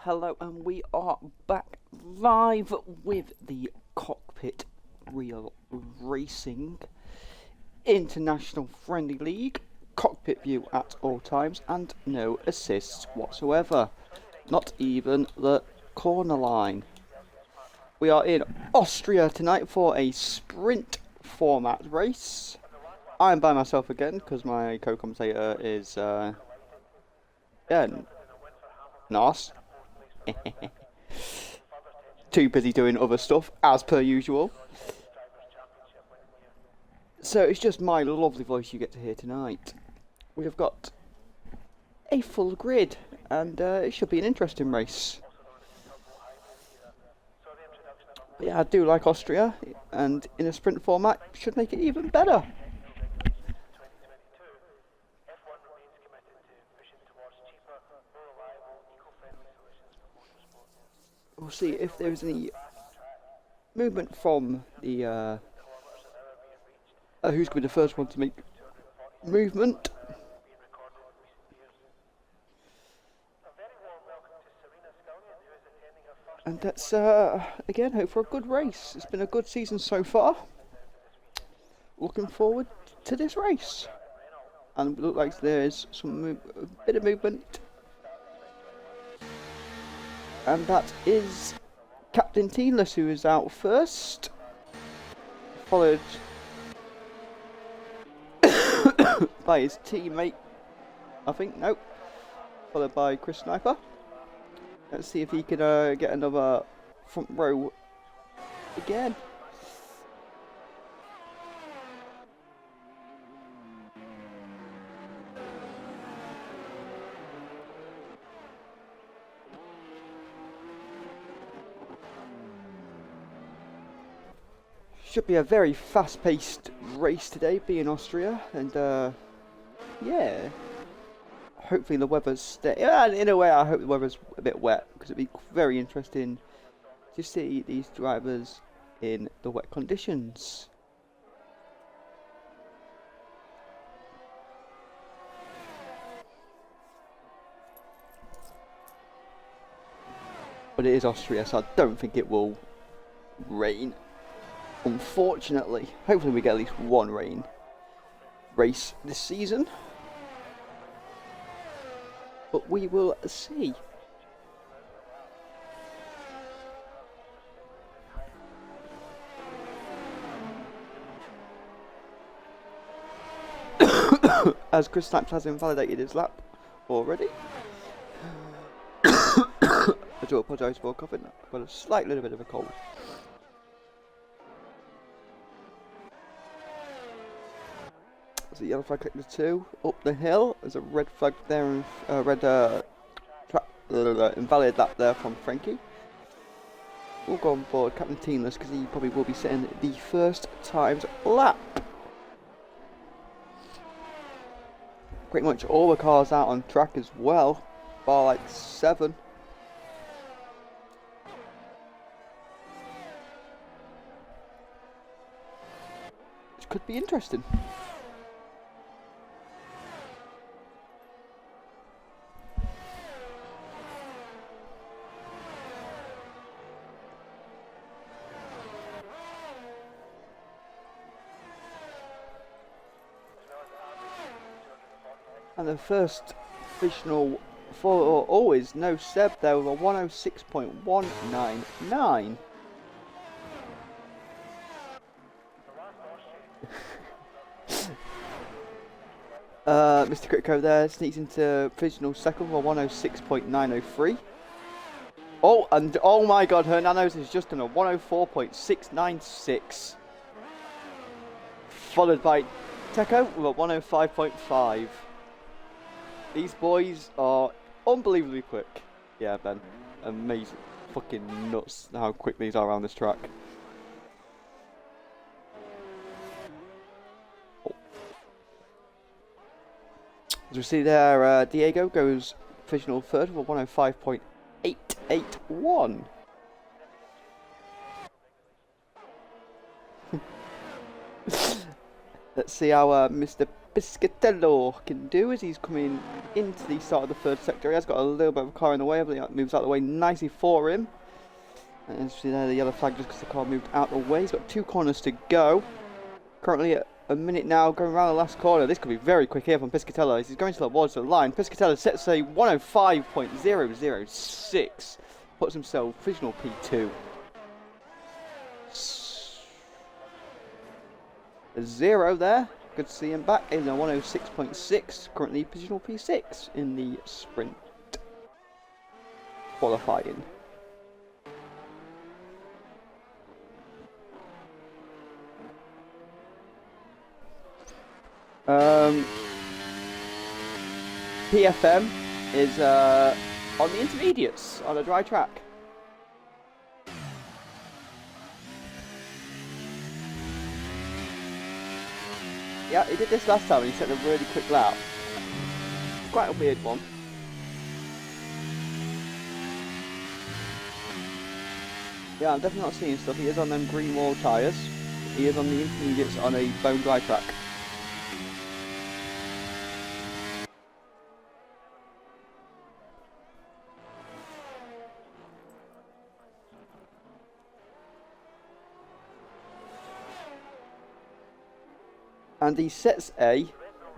Hello, and we are back live with the Cockpit Real Racing International Friendly League. Cockpit view at all times and no assists whatsoever. Not even the corner line. We are in Austria tonight for a sprint format race. I'm by myself again because my co-commentator is Nas. Too busy doing other stuff as per usual. So it's just my lovely voice you get to hear tonight. We have got a full grid and it should be an interesting race. But yeah, I do like Austria, and in a sprint format should make it even better. We'll see if there's any movement from the who's going to be the first one to make movement. And let's again hope for a good race. It's been a good season so far. Looking forward to this race. And it looks like there's a bit of movement. And that is Captain Teenless, who is out first, followed by his teammate, followed by Chris Sniper. Let's see if he can get another front row again. Should be a very fast-paced race today, being Austria, and yeah, hopefully the weather's in a way I hope the weather's a bit wet, because it'd be very interesting to see these drivers in the wet conditions. But it is Austria, so I don't think it will rain. Unfortunately, hopefully we get at least one rain race this season, but we will see. As Chris Snipes has invalidated his lap already. I do apologise for coughing. I've got a slight little bit of a cold. There's a yellow flag collector 2 up the hill. There's a red flag there, and invalid lap there from Frankie. We'll go on board Captain Teenless because he probably will be setting the first times lap. Pretty much all the cars out on track as well, bar like 7. Which could be interesting. And the first official for always no Seb there with a 106.199. Mr. Critco there sneaks into provisional second with a 106.903. Oh, and oh my god, her nanos is just on a 104.696. Followed by Teco with a 105.5. These boys are unbelievably quick. Yeah, Ben. Amazing. Fucking nuts how quick these are around this track. Oh. As we see there, Diego goes provisional third with a 105.881. Let's see how Mr. Piscatello can do as he's coming into the start of the third sector. He has got a little bit of a car in the way, but he moves out of the way nicely for him. And as you see there, the yellow flag just because the car moved out of the way. He's got 2 corners to go. Currently at a minute now, going around the last corner. This could be very quick here from Piscatello as he's going towards the line. Piscatello sets a 105.006. Puts himself provisional P2. 0 there. Good to see him back in a 106.6. Currently provisional P6 in the sprint qualifying. PFM is on the intermediates on a dry track. Yeah, he did this last time and he set a really quick lap. Quite a weird one. Yeah, I'm definitely not seeing stuff. He is on them green wall tyres. He is on the intermediates on a bone dry track. And he sets a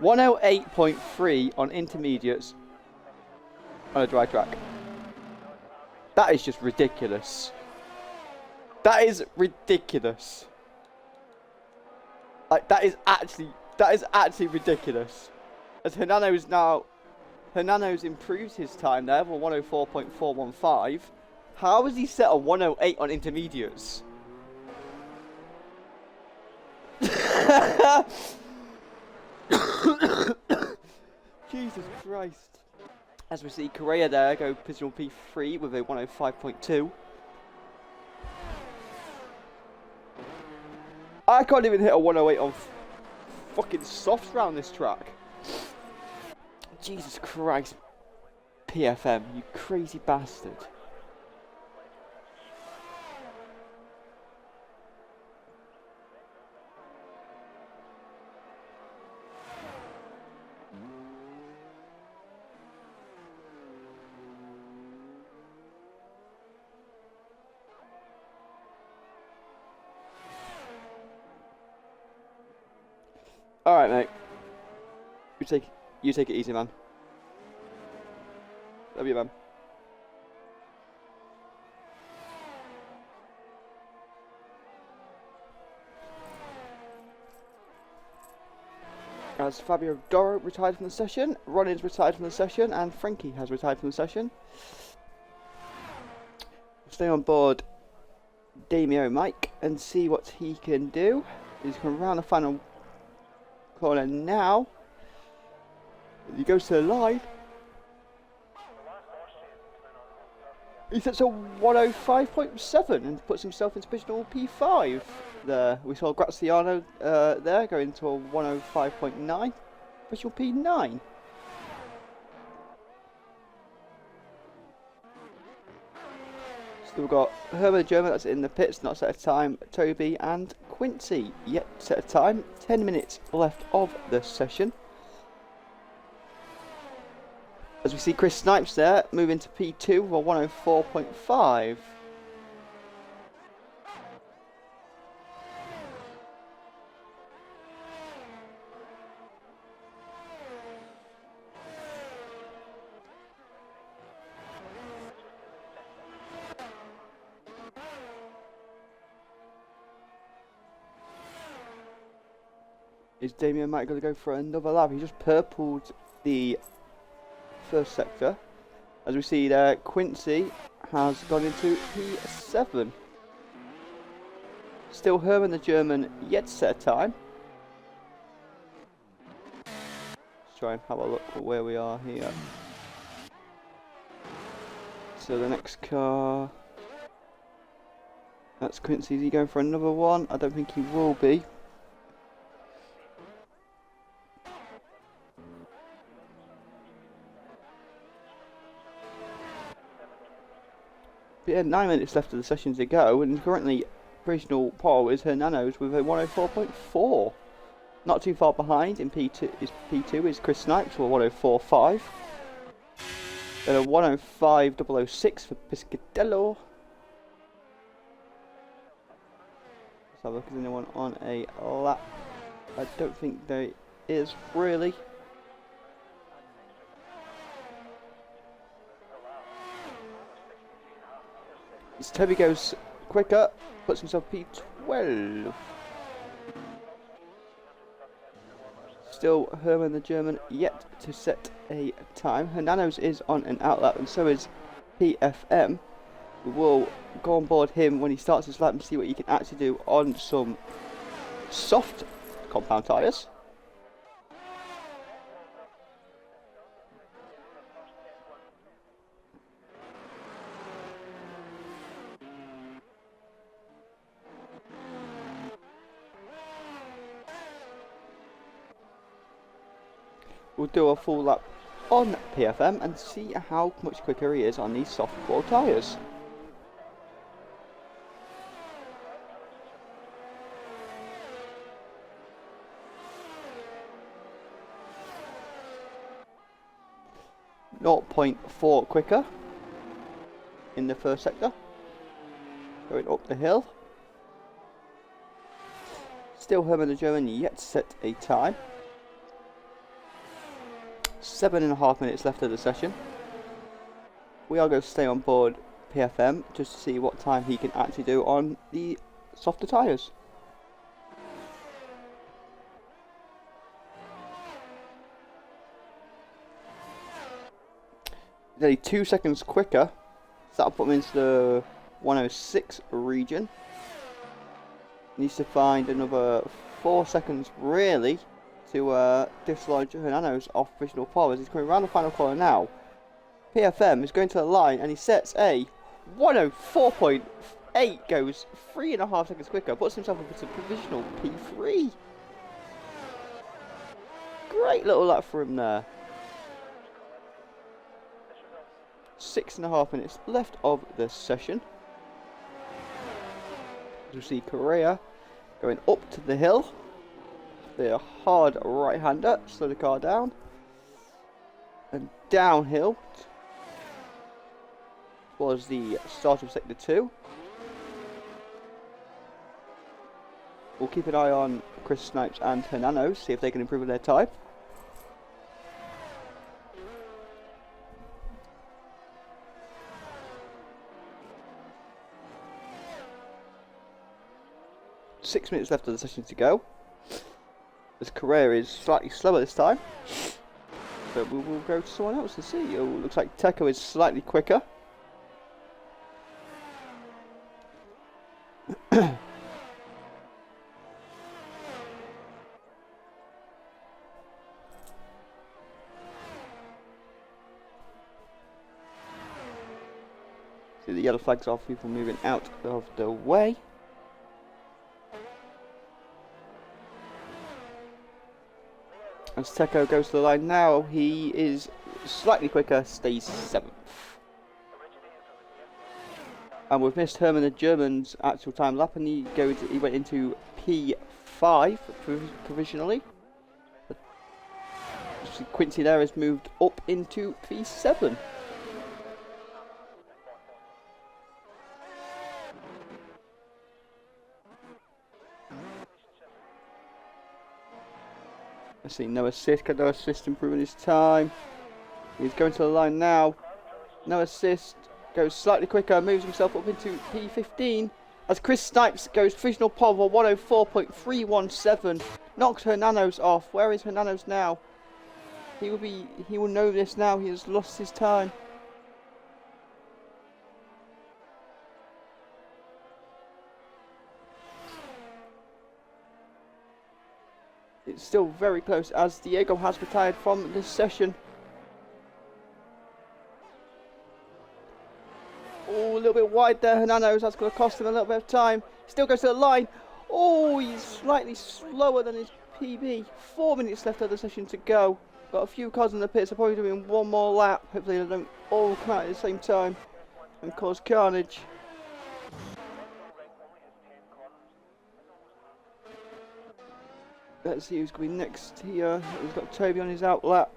108.3 on intermediates on a dry track. That is just ridiculous. That is ridiculous. Like that is actually ridiculous. As Hernano's improved his time there for 104.415. How has he set a 108 on intermediates? Jesus Christ. As we see Correa there go positional P3 with a 105.2. I can't even hit a 108 on fucking softs around this track. Jesus Christ. PFM, you crazy bastard. Alright, mate. You take it easy, man. Love you, man. As Fabio Doro retired from the session, Ronin's retired from the session, and Frankie has retired from the session. Stay on board Damio Mike and see what he can do. He's coming around the final corner now. He goes to the line. He sets a 105.7 and puts himself into provisional P5 there. We saw Graziano there going to a 105.9, provisional P9. Still got Herman the German that's in the pits, not set a time. Toby and Quincy yet set a time. 10 minutes left of the session. As we see Chris Snipes there, move into P2 for 104.5. Is Damien Mike going to go for another lap? He just purpled the first sector. As we see there, Quincy has gone into P7. Still Herman the German yet to set a time. Let's try and have a look at where we are here. So the next car, that's Quincy. Is he going for another one? I don't think he will be. But yeah, 9 minutes left of the session to go, and currently provisional pole is Hernano's with a 104.4. Not too far behind in P2 is Chris Snipes for 104.5. Then a 105.006 for Piscadello. Let's have a look, is anyone on a lap? I don't think there is really. As Toby goes quicker, puts himself P12. Still Herman the German yet to set a time. Hernanos is on an outlap and so is PFM. We will go on board him when he starts his lap and see what he can actually do on some soft compound tyres. We'll do a full lap on PFM and see how much quicker he is on these soft ball tyres. .4 quicker in the first sector. Going up the hill. Still Herman the German yet to set a time. 7.5 minutes left of the session. We are going to stay on board PFM just to see what time he can actually do on the softer tyres. Nearly 2 seconds quicker, so that'll put him into the 106 region. Needs to find another 4 seconds really to dislodge Hernanos off provisional pole as he's coming around the final corner now. PFM is going to the line and he sets a 104.8, goes 3.5 seconds quicker, puts himself up into provisional P3. Great little lap for him there. 6.5 minutes left of the session. You see Correa going up to the hill. The hard right-hander, slow the car down. And downhill was the start of sector 2. We'll keep an eye on Chris Snipes and Hernanos, see if they can improve their time. Six minutes left of the session to go. As Correa is slightly slower this time. So we will go to someone else and see. Oh, looks like Teco is slightly quicker. See the yellow flags off, people moving out of the way. As Teco goes to the line now, he is slightly quicker, stays 7th. And we've missed Herman the German's actual time lap, and he went into P5 provisionally. But Quincy there has moved up into P7. Let's see, no assist, got no assist improving his time. He's going to the line now. No assist, goes slightly quicker, moves himself up into P15. As Chris Snipes goes provisional pole for 104.317. Knocks Hernanos off. Where is Hernanos now? He will know this now, he has lost his time. It's still very close as Diego has retired from this session. Oh, a little bit wide there, Hernanos. That's going to cost him a little bit of time. Still goes to the line. Oh, he's slightly slower than his PB. 4 minutes left of the session to go. Got a few cars in the pits. They're probably doing one more lap. Hopefully they don't all come out at the same time and cause carnage. Let's see who's going to be next here. He's got Toby on his outlap.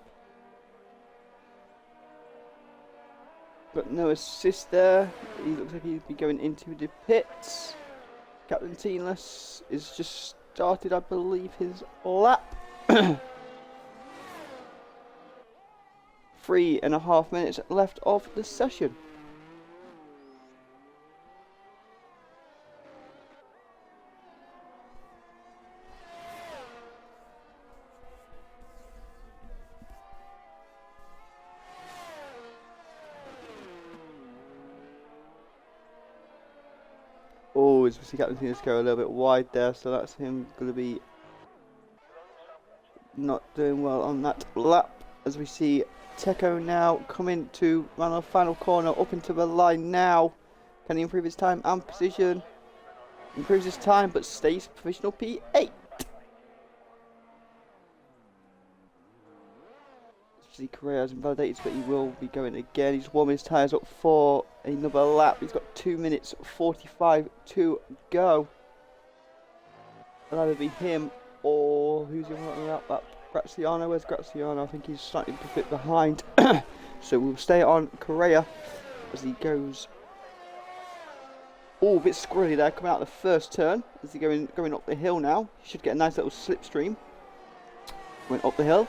Got no assist there. He looks like he'd be going into the pits. Captain Teenless is just started, I believe, his lap. 3.5 minutes left of the session. Oh, as we see Captain Teenless go a little bit wide there, so that's him going to be not doing well on that lap. As we see Teco now coming to run our final corner up into the line now. Can he improve his time and position? Improves his time but stays provisional P8. See, Correa has invalidated, but he will be going again. He's warming his tyres up for another lap. He's got 2 minutes 45 to go. It'll either be him or who's the one on that? Graziano. Where's Graziano? I think he's slightly a bit behind. So we'll stay on Correa as he goes. Oh, a bit squirrely there, coming out of the first turn. As he going up the hill now. He should get a nice little slipstream. Went up the hill.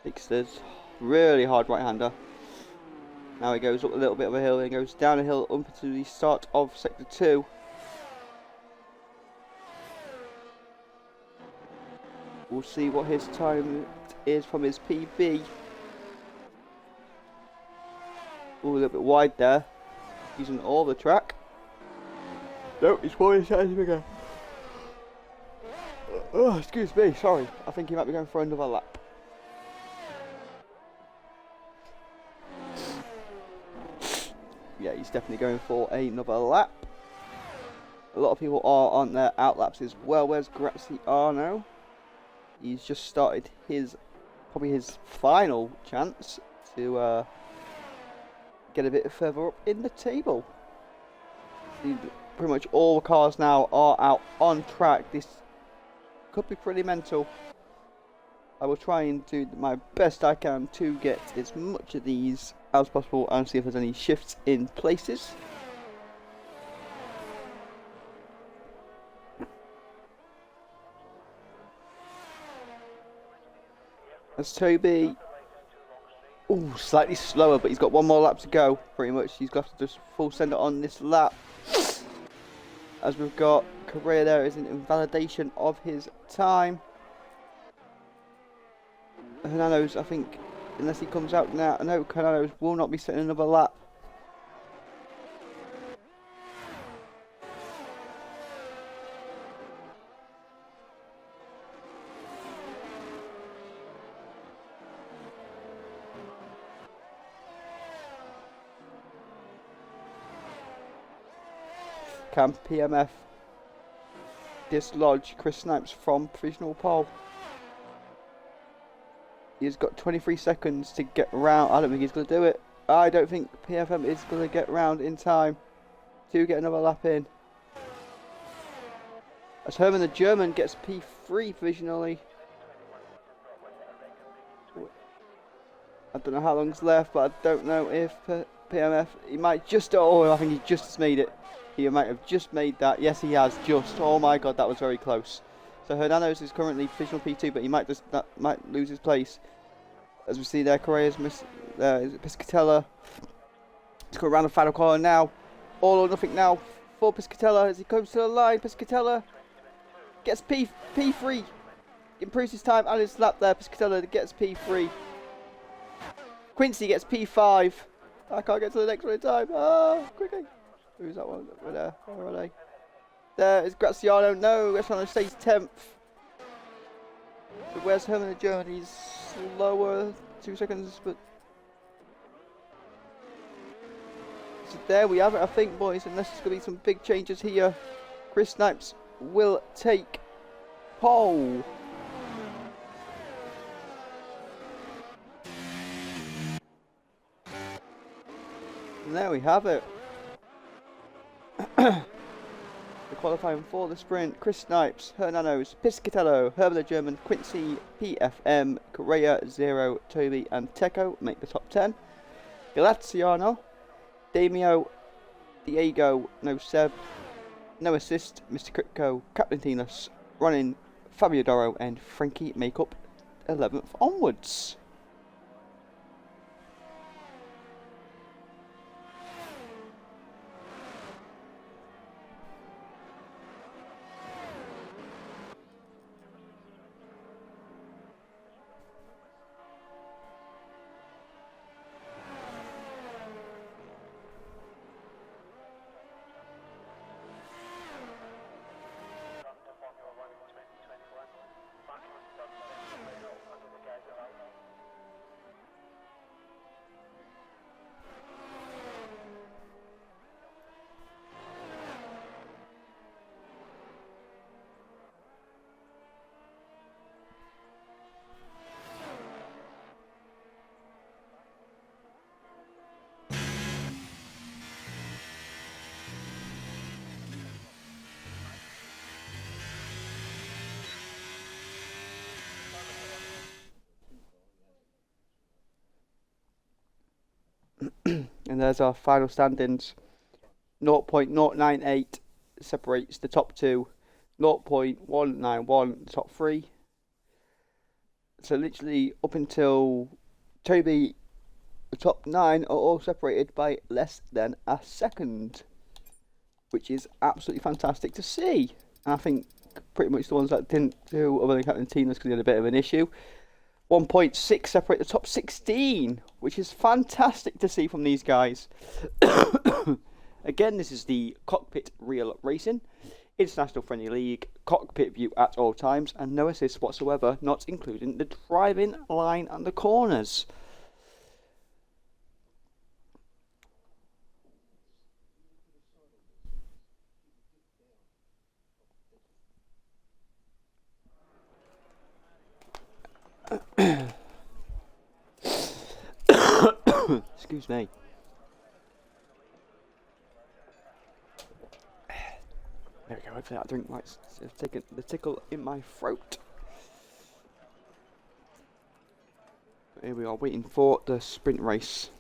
Takes this really hard right-hander. Now he goes up a little bit of a hill and goes down a hill up to the start of sector 2. We'll see what his time is from his PB. Oh, a little bit wide there. Using all the track. No, he's falling his bigger. Oh, excuse me, sorry. I think he might be going for another lap. Yeah, he's definitely going for another lap. A lot of people are on their outlaps as well. Where's Graziano? He's just started probably his final chance to get a bit further up in the table. Pretty much all the cars now are out on track. This could be pretty mental. I will try and do my best I can to get as much of these as possible and see if there's any shifts in places. As Toby, ooh, slightly slower, but he's got one more lap to go. Pretty much, he's got to just full send it on this lap. As we've got Correa there is an invalidation of his time. Hernano's, I think, unless he comes out now, no, Hernano's will not be setting another lap. Can PMF dislodge Chris Snipes from provisional pole? He's got 23 seconds to get round. I don't think he's going to do it. I don't think PFM is going to get round in time to get another lap in. As Herman the German gets P3 provisionally. I don't know how long's left, but I don't know if PMF, he might just, oh, I think he just made it. He might have just made that. Yes, he has just. Oh my God, that was very close. So Hernano's is currently provisional P2, but he might might lose his place. As we see there, Correa's Piscatella. He's going around the final corner now. All or nothing now for Piscatella as he comes to the line. Piscatella gets P3. Improves his time and his lap there. Piscatella gets P3. Quincy gets P5. I can't get to the next one in time. Ah, quickly. Who's that one? Right there. Where are they? There is Graziano. No, Graziano stays 10th. So where's Herman the German? He's slower. 2 seconds, but. So there we have it, I think, boys. Unless there's going to be some big changes here. Chris Snipes will take pole. And there we have it. The qualifying for the sprint, Chris Snipes, Hernanos, Piscatello, Herbert the German, Quincy, PFM, Correa, Zero, Toby and Teco make the top 10. Galaziano, Damio, Diego, No Seb, No Assist, Mr. Kripko, Captain Tinas, Ronin, Fabio Doro and Frankie make up 11th onwards. And there's our final standings. 0.098 separates the top two. 0.191 the top three. So literally up until Toby, the top 9 are all separated by less than a second, which is absolutely fantastic to see. And I think pretty much the ones that didn't do, other than Captain Tina's because he had a bit of an issue, 1.6 separate the top 16, which is fantastic to see from these guys. Again, this is the Cockpit Real Racing International Friendly League, cockpit view at all times, and no assists whatsoever, not including the driving line and the corners. Excuse me. There we go. Hopefully that drink might have taken the tickle in my throat. Here we are waiting for the sprint race.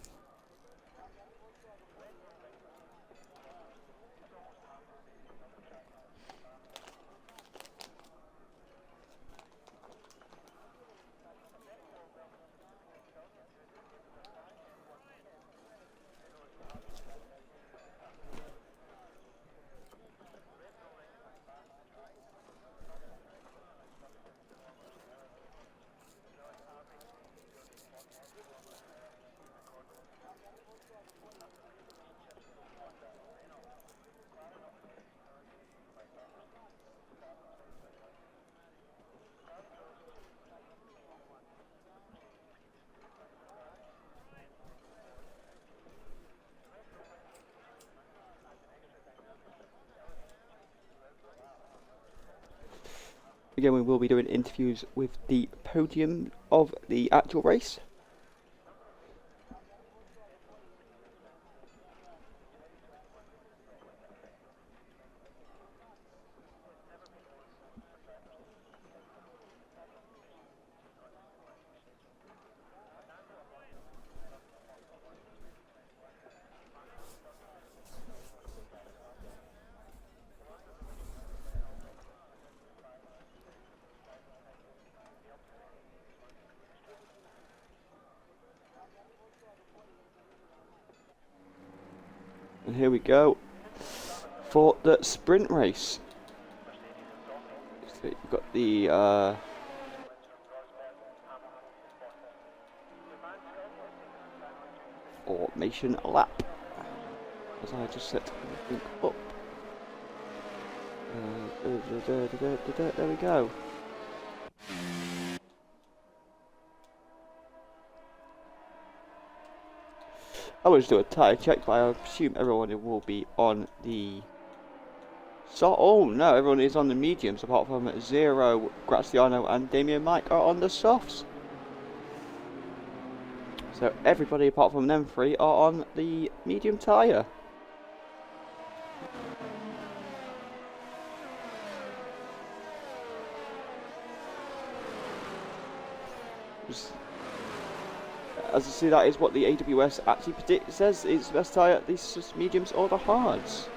Again, we will be doing interviews with the podium of the actual race. And here we go for the sprint race. So you've got the formation lap. As I just set everything up. There we go. I will just do a tyre check, but I assume everyone will be on the oh no, everyone is on the mediums apart from Zero, Graziano and Damien Mike are on the softs. So everybody apart from them three are on the medium tyre. As you see, that is what the AWS actually predicts, says is the best tyre, these just mediums or the hards.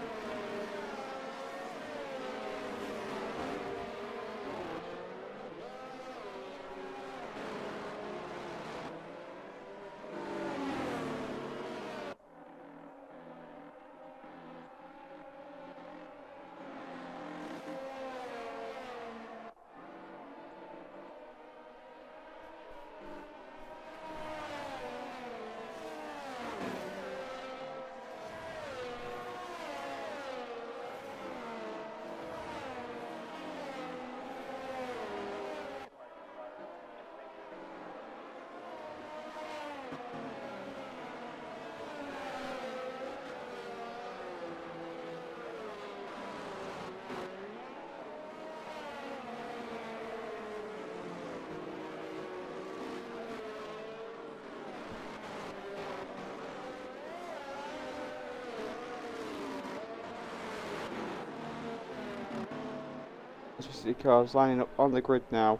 The cars lining up on the grid now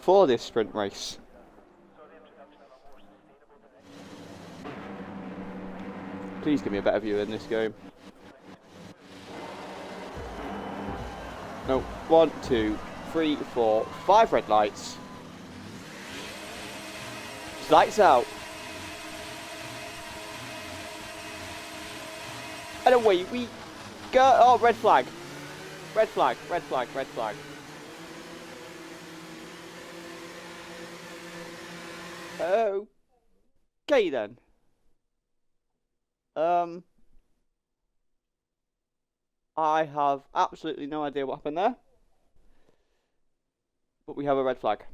for this sprint race. Please give me a better view in this game. No, 1, 2, 3, 4, 5 red lights. Lights out. And away we go. Oh, red flag. Red flag, red flag, red flag. Okay then. I have absolutely no idea what happened there. But we have a red flag.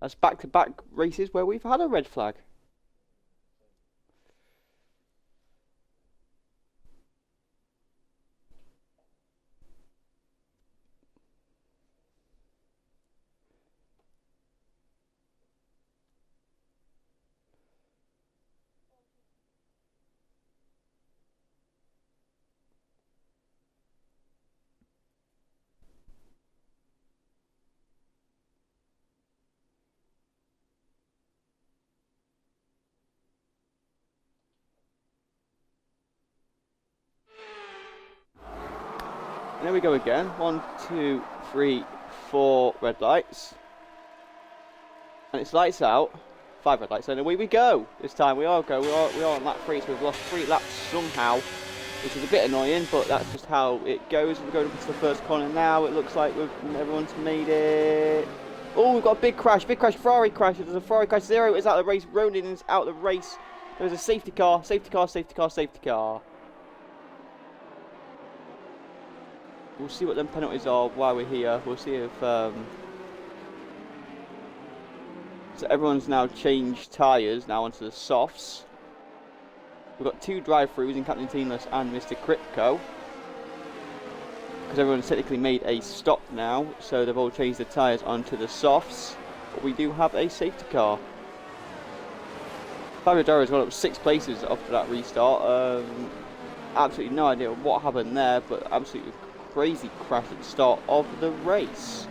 That's back-to-back races where we've had a red flag. There we go again. 1, 2, 3, 4 red lights. And it's lights out. 5 red lights. And away we go. This time we are on lap 3, so we've lost 3 laps somehow, which is a bit annoying, but that's just how it goes. We're going into the first corner now. It looks like everyone's made it. Oh, we've got a big crash, Ferrari crash. There's a Ferrari crash. 0 is out of the race. Ronan is out of the race. There's a safety car, safety car, safety car, safety car. We'll see what them penalties are while we're here. We'll see if... So everyone's now changed tyres now onto the softs. We've got 2 drive-throughs in Captain Teamless and Mr. Crypto. Because everyone's technically made a stop now, so they've all changed the tyres onto the softs. But we do have a safety car. Fabio Dora's gone up 6 places after that restart. Absolutely no idea what happened there, but absolutely crazy crash at the start of the race.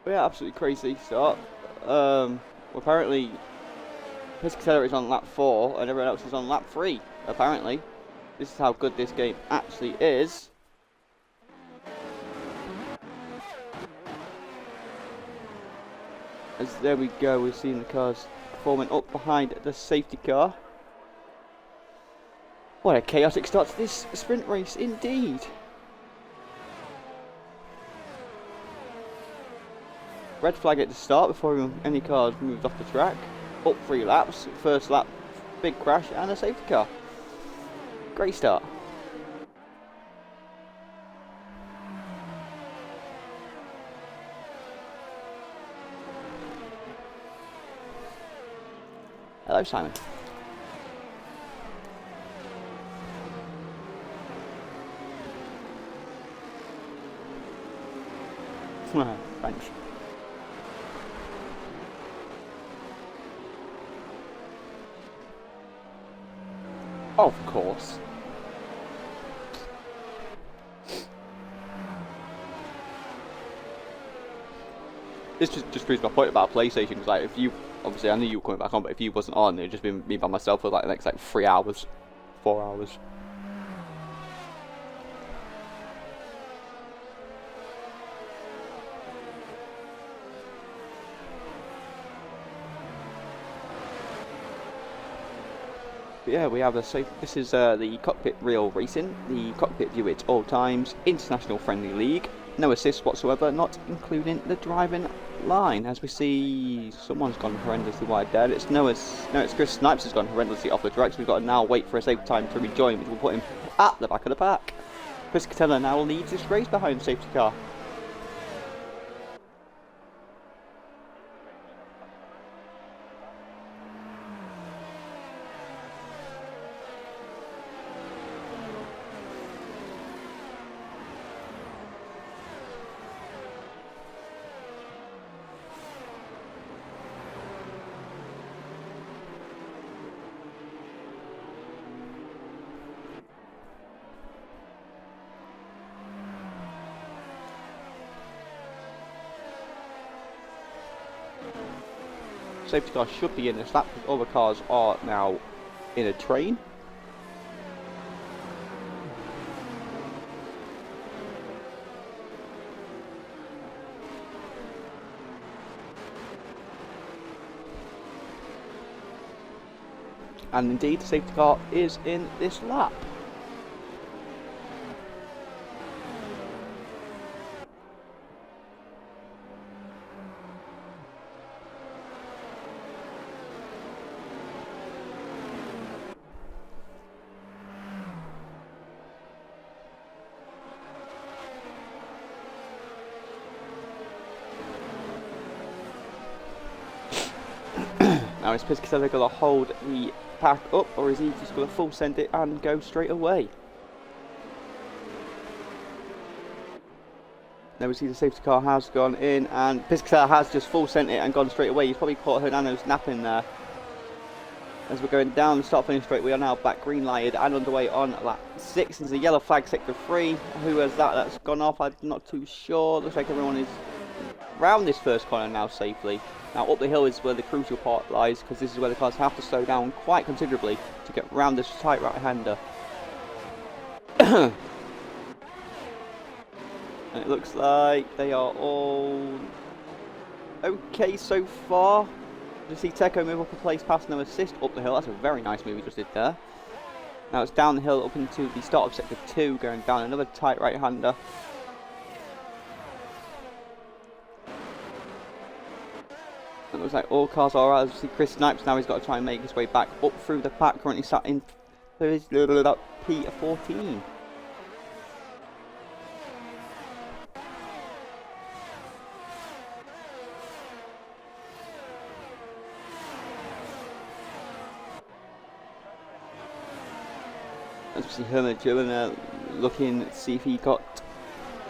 Yeah, absolutely crazy start. Apparently Piscatella is on lap 4 and everyone else is on lap 3, apparently. This is how good this game actually is. As there we go, we're seeing the cars forming up behind the safety car. What a chaotic start to this sprint race indeed. Red flag at the start before any cars moved off the track. Up 3 laps, first lap, big crash and a safety car. Great start. Hello, Simon. Thanks. Of course. This just proves my point about PlayStation. Because like, if you obviously I knew you were coming back on, but if you wasn't on, it'd just been me by myself for like the next like 3 hours, 4 hours. But yeah, we have a safe. This is the Cockpit Real Racing, the Cockpit View at all times, international friendly league. No assists whatsoever, not including the driving line. As we see, someone's gone horrendously wide there. It's Chris Snipes has gone horrendously off the track, so we've got to now wait for a safe time to rejoin, which will put him at the back of the pack. Chris Catella now leads this race behind the safety car. Safety car should be in this lap because all the cars are now in a train. And indeed, the safety car is in this lap. Now is Piscatella going to hold the pack up, or is he just going to full send it and go straight away? Now we see the safety car has gone in, and Piscatella has just full sent it and gone straight away. He's probably caught Hernano's napping there. As we're going down the start finish straight, we are now back green lighted and underway on lap 6. There's a yellow flag sector 3. Who has that? That's gone off. I'm not too sure. Looks like everyone is round this first corner now safely. Now up the hill is where the crucial part lies, because this is where the cars have to slow down quite considerably to get round this tight right-hander. And it looks like they are all okay so far. You see Teco move up a place past no assist up the hill. That's a very nice move he just did there. Now it's down the hill up into the start of sector 2, going down another tight right-hander. It looks like all cars are out. As you see Chris Snipes now, he's got to try and make his way back up through the pack. Currently sat in P14. As we see Herman German looking to see if he got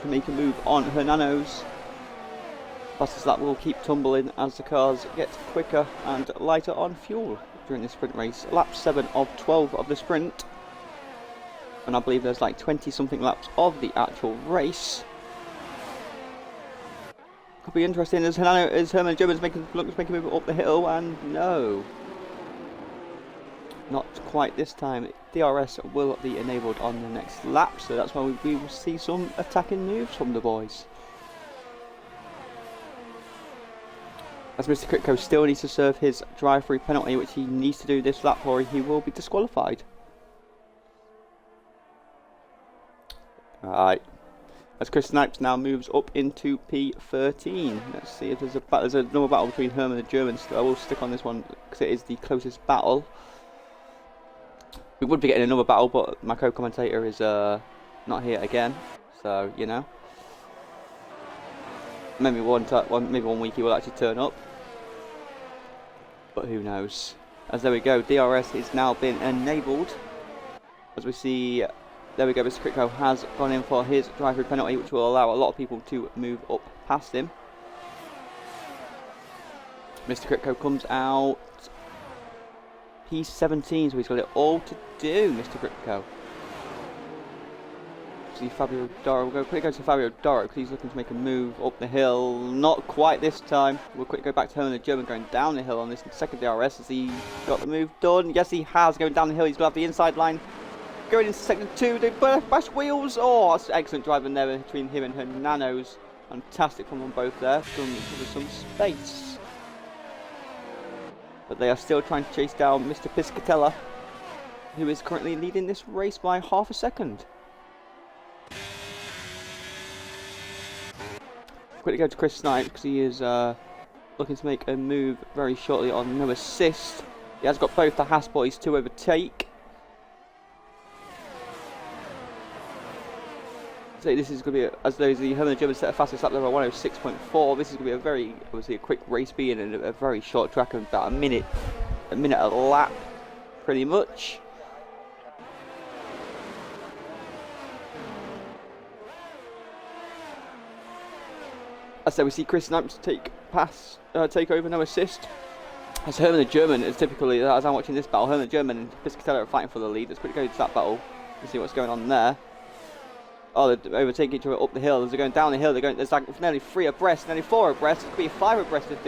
to make a move on Hernano's. Fastest lap will keep tumbling as the cars get quicker and lighter on fuel during this sprint race. Lap 7 of 12 of the sprint. And I believe there's like 20 something laps of the actual race. Could be interesting as Herman German's making a move up the hill, and no. Not quite this time. DRS will be enabled on the next lap, so that's why we will see some attacking moves from the boys. As Mr. Kritko still needs to serve his drive-through penalty, which he needs to do this lap or he will be disqualified. Alright. As Chris Snipes now moves up into P13. Let's see if there's another battle between Herman and the Germans. I will stick on this one because it is the closest battle. We would be getting another battle, but my co-commentator is not here again. So, you know. Maybe one week he will actually turn up. But who knows. As there we go, DRS has now been enabled. As we see There we go, Mr. Critco has gone in for his drive-through penalty, which will allow a lot of people to move up past him. Mr. Critco comes out P17, so he's got it all to do, Mr. Critco. See Fabio Doro, we'll go quick go to Fabio Doro because he's looking to make a move up the hill. Not quite this time. We'll quick go back to Herman the German going down the hill on this second DRS. Has he got the move done? Yes, he has. Going down the hill, he's got to have the inside line. Going into second 2, the bash wheels. Oh, that's excellent driving there between him and Hernanos. Fantastic from them both there. Giving each other some space. But they are still trying to chase down Mr. Piscatella, who is currently leading this race by half a second. Quickly go to Chris Snipes because he is looking to make a move very shortly on no assist. He has got both the Haas boys to overtake. So this is going to be, as though the Herman German set a fastest lap level 106.4. This is going to be a very, obviously a quick race being in a very short track of about a minute a lap, pretty much. As so we see Chris Snipes take over, no assist. As Herman the German is typically, as I'm watching this battle, Herman the German and Piscatella are fighting for the lead. Let's quickly go to that battle and see what's going on there. Oh, they're overtaking each other up the hill. As they're going down the hill, there's like nearly 3 abreast, nearly 4 abreast. It could be 5 abreast if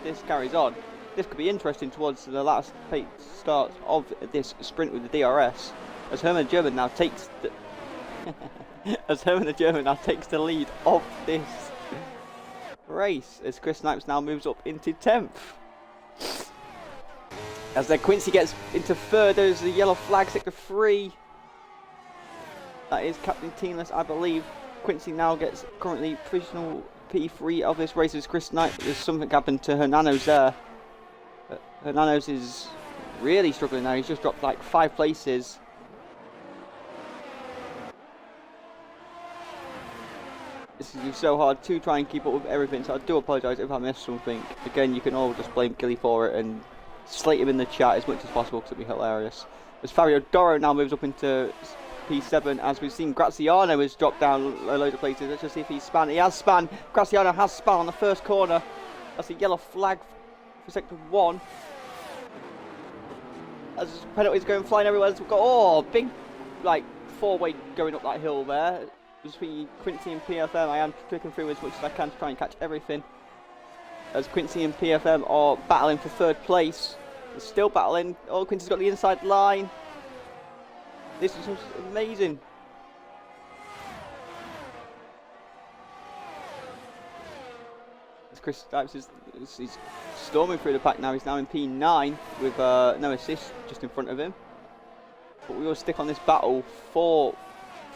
this carries on. This could be interesting towards the last start of this sprint with the DRS. As Herman the German now takes the the lead of this race, as Chris Snipes now moves up into 10th. As then Quincy gets into 3rd, there's the yellow flag, sector 3. That is Captain Teamless, I believe. Quincy now gets currently provisional P3 of this race as Chris Snipes. There's something happened to Hernanos there. Hernanos is really struggling now. He's just dropped like 5 places. This is so hard to try and keep up with everything, so I do apologise if I missed something. Again, you can all just blame Gilly for it and slate him in the chat as much as possible because it'll be hilarious. As Fabio Doro now moves up into P7, as we've seen Graziano has dropped down a load of places. Let's just see if he's spanned. He has spanned. Graziano has spanned on the first corner. That's a yellow flag for sector 1. As penalties going flying everywhere. We've got big like 4-way going up that hill there. Between Quincy and PFM, I am clicking through as much as I can to try and catch everything. As Quincy and PFM are battling for 3rd place. They're still battling. Oh, Quincy's got the inside line. This is amazing. As Chris Snipes he's storming through the pack now. He's now in P9 with no assist just in front of him. But we will stick on this battle for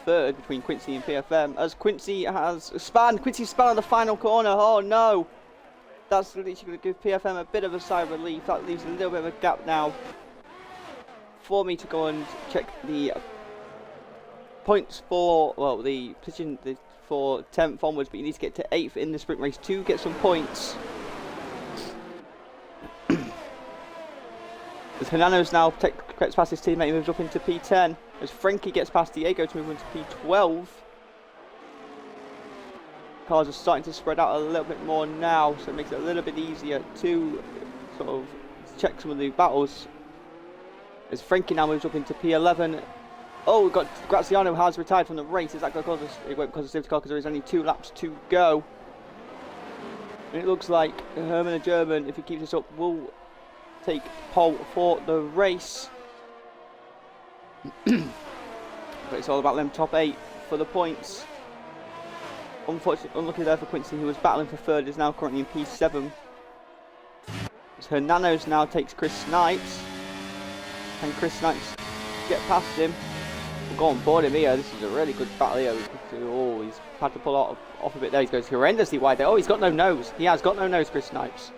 3rd between Quincy and PFM, as Quincy has spanned. Quincy spanned on the final corner. Oh no! That's literally going to give PFM a bit of a sigh of relief. That leaves a little bit of a gap now for me to go and check the points for, well, the position for 10th onwards, but you need to get to 8th in the sprint race to get some points. As Hernanos now gets past his teammate, he moves up into P10. As Frankie gets past Diego to move into P12. Cars are starting to spread out a little bit more now, so it makes it a little bit easier to sort of check some of the battles. As Frankie now moves up into P11. Oh, we've got Graziano has retired from the race. Is that going to cause us? It won't cause a safety car because there is only 2 laps to go. And it looks like Herman the German, if he keeps this up, will take pole for the race. But it's all about them top 8 for the points. Unfortunately, unlucky there for Quincy, who was battling for 3rd, is now currently in P7. As Hernanos now takes Chris Snipes. Can Chris Snipes get past him? We'll go on board him here. This is a really good battle here. Oh, he's had to pull off a bit there. He goes horrendously wide there. Oh, he's got no nose. He has got no nose, Chris Snipes.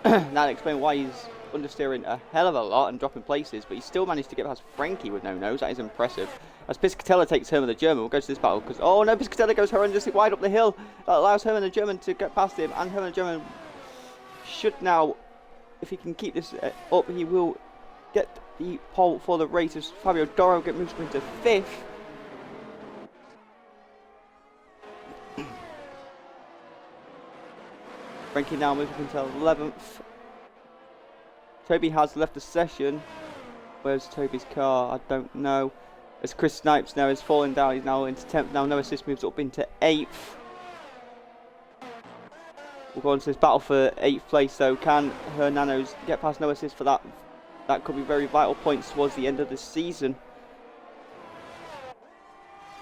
That'll explain why he's understeering a hell of a lot and dropping places, but he still managed to get past Frankie with no nose. That is impressive. As Piscatella takes Herman the German, we'll go to this battle because, oh no, Piscatella goes horrendously wide up the hill. That allows Herman the German to get past him, and Herman the German should now, if he can keep this up, he will get the pole for the race as Fabio Doro moves into 5th. ranking now moving into 11th. Toby has left the session. Where's Toby's car? I don't know. As Chris Snipes now is falling down, he's now into 10th. Now No Assist moves up into 8th. We'll go on to this battle for 8th place though. Can Hernanos get past No Assist for that? That could be very vital points towards the end of the season.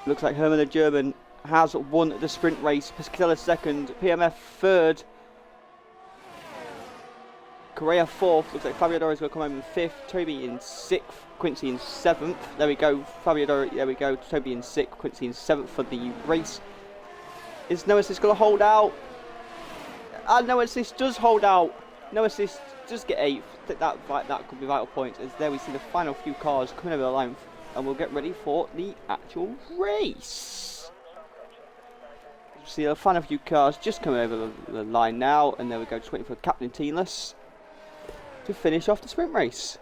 Looks like Herman the German has won the sprint race. Pescatella second, PMF third. Correa fourth. Looks like Fabio Doro's going to come home in fifth. Toby in sixth. Quincy in seventh. There we go. Fabio Doro. There we go. Toby in sixth. Quincy in seventh for the race. Is No Assist going to hold out? No Assist does hold out. No Assist does get eighth. That could be vital points. As there we see the final few cars coming over the line, and we'll get ready for the actual race. See the final few cars just coming over the line now, and there we go. Just waiting for Captain Teamless to finish off the sprint race.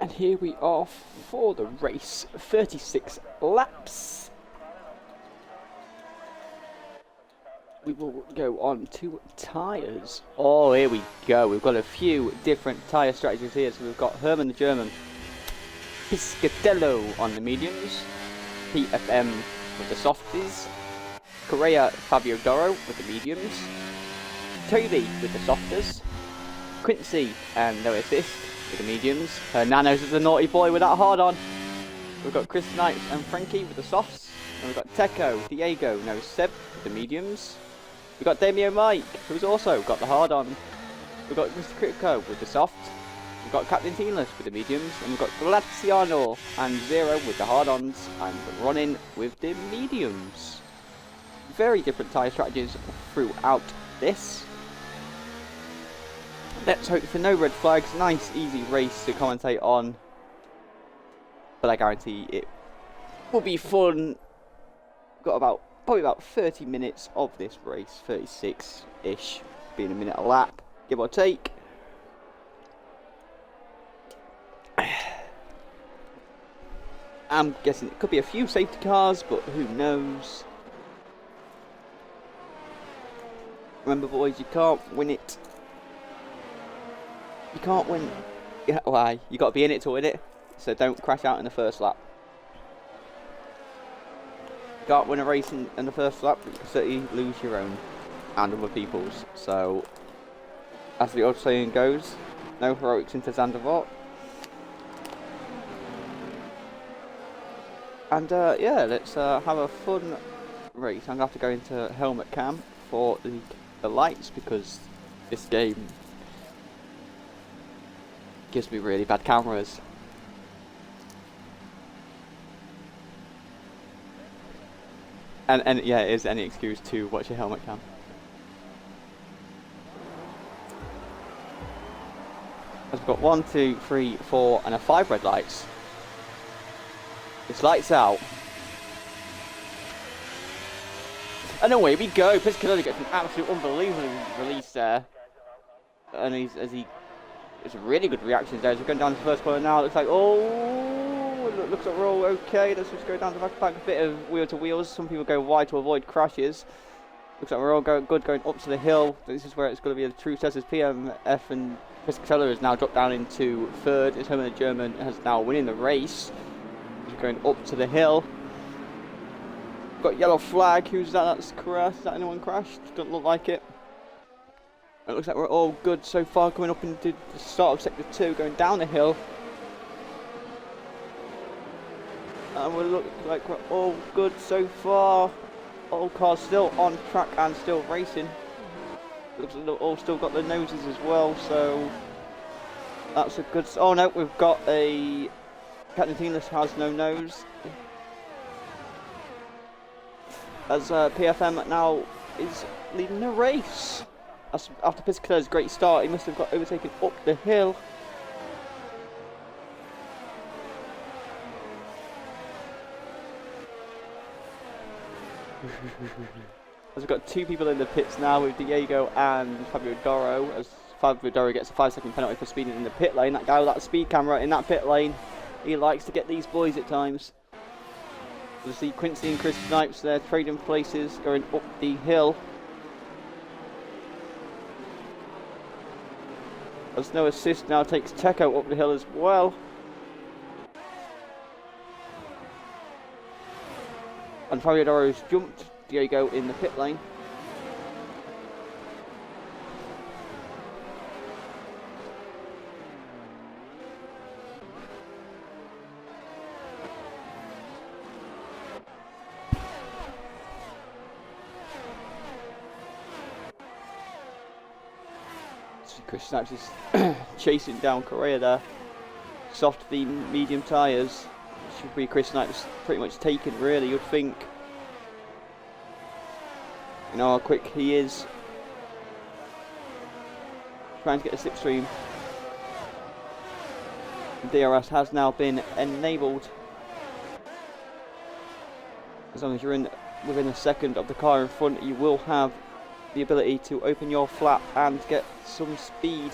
And here we are for the race, 36 laps. we will go on to tyres. Oh, here we go. We've got a few different tyre strategies here. So we've got Herman the German, Piscatello on the mediums, PFM with the softies, Correa Fabio Doro with the mediums, Toby with the softers, Quincy and no assist with the mediums, Nanos is a naughty boy with that hard on. We've got Chris Snipes and Frankie with the softs, and we've got Teco, Diego, no Seb with the mediums. We've got Damio Mike, who's also got the hard on. We've got Mr. Critico with the soft. We've got Captain Teenless with the mediums, and we've got Glaciano and Zero with the hard ons, and Ronin with the mediums. Very different tyre strategies throughout this. Let's hope for no red flags. Nice, easy race to commentate on. But I guarantee it will be fun. Got probably about 30 minutes of this race, 36-ish, being a minute a lap, give or take. I'm guessing it could be a few safety cars, but who knows. Remember, boys, you can't win it. You can't win. Yeah, why? You got to be in it to win it. So don't crash out in the first lap. You can't win a race in the first lap, but you can certainly lose your own and other people's. So, as the old saying goes, no heroics into Zandvoort. And yeah, let's have a fun race. I'm going to have to go into helmet cam for the lights, because this game gives me really bad cameras. And yeah, it is any excuse to watch your helmet cam. I've got 1, 2, 3, 4 and 5 red lights. It's lights out. And away we go. Piscatello gets an absolute unbelievable release there. And it's a really good reaction there. As we're going down to the first corner now, it looks like, looks like we're all okay. Let's just go down to the back, a bit of wheel to wheels. Some people go wide to avoid crashes. Looks like we're all going up to the hill. This is where it's going to be a true test as PMF, and Piscatello has now dropped down into third. It's Herman the German has now winning the race. He's going up to the hill. Got yellow flag. Who's that? That's crashed. Is that anyone crashed? Doesn't look like it. It looks like we're all good so far, coming up into the start of sector 2, going down the hill. And we look like we're all good so far. All cars still on track and still racing. Looks like they've all still got their noses as well, so that's a good. Oh no, we've got a Captain Teenless has no nose. As PFM now is leading the race. After Piscatello's great start, he must have got overtaken up the hill. As we've got two people in the pits now with Diego and Fabio Doro, as Fabio Doro gets a 5-second penalty for speeding in the pit lane. That guy with that speed camera in that pit lane, he likes to get these boys at times. We'll see Quincy and Chris Snipes there trading places, going up the hill. As no assist now takes Teco up the hill as well. And Fabio Doro's jumped Diego in the pit lane. Chris Snipes is chasing down Correa there. Soft v medium tyres. Should be Chris Snipes pretty much taken, really, you'd think. You know how quick he is. Trying to get a slipstream. DRS has now been enabled. As long as you're within a second of the car in front, you will have the ability to open your flap and get some speed.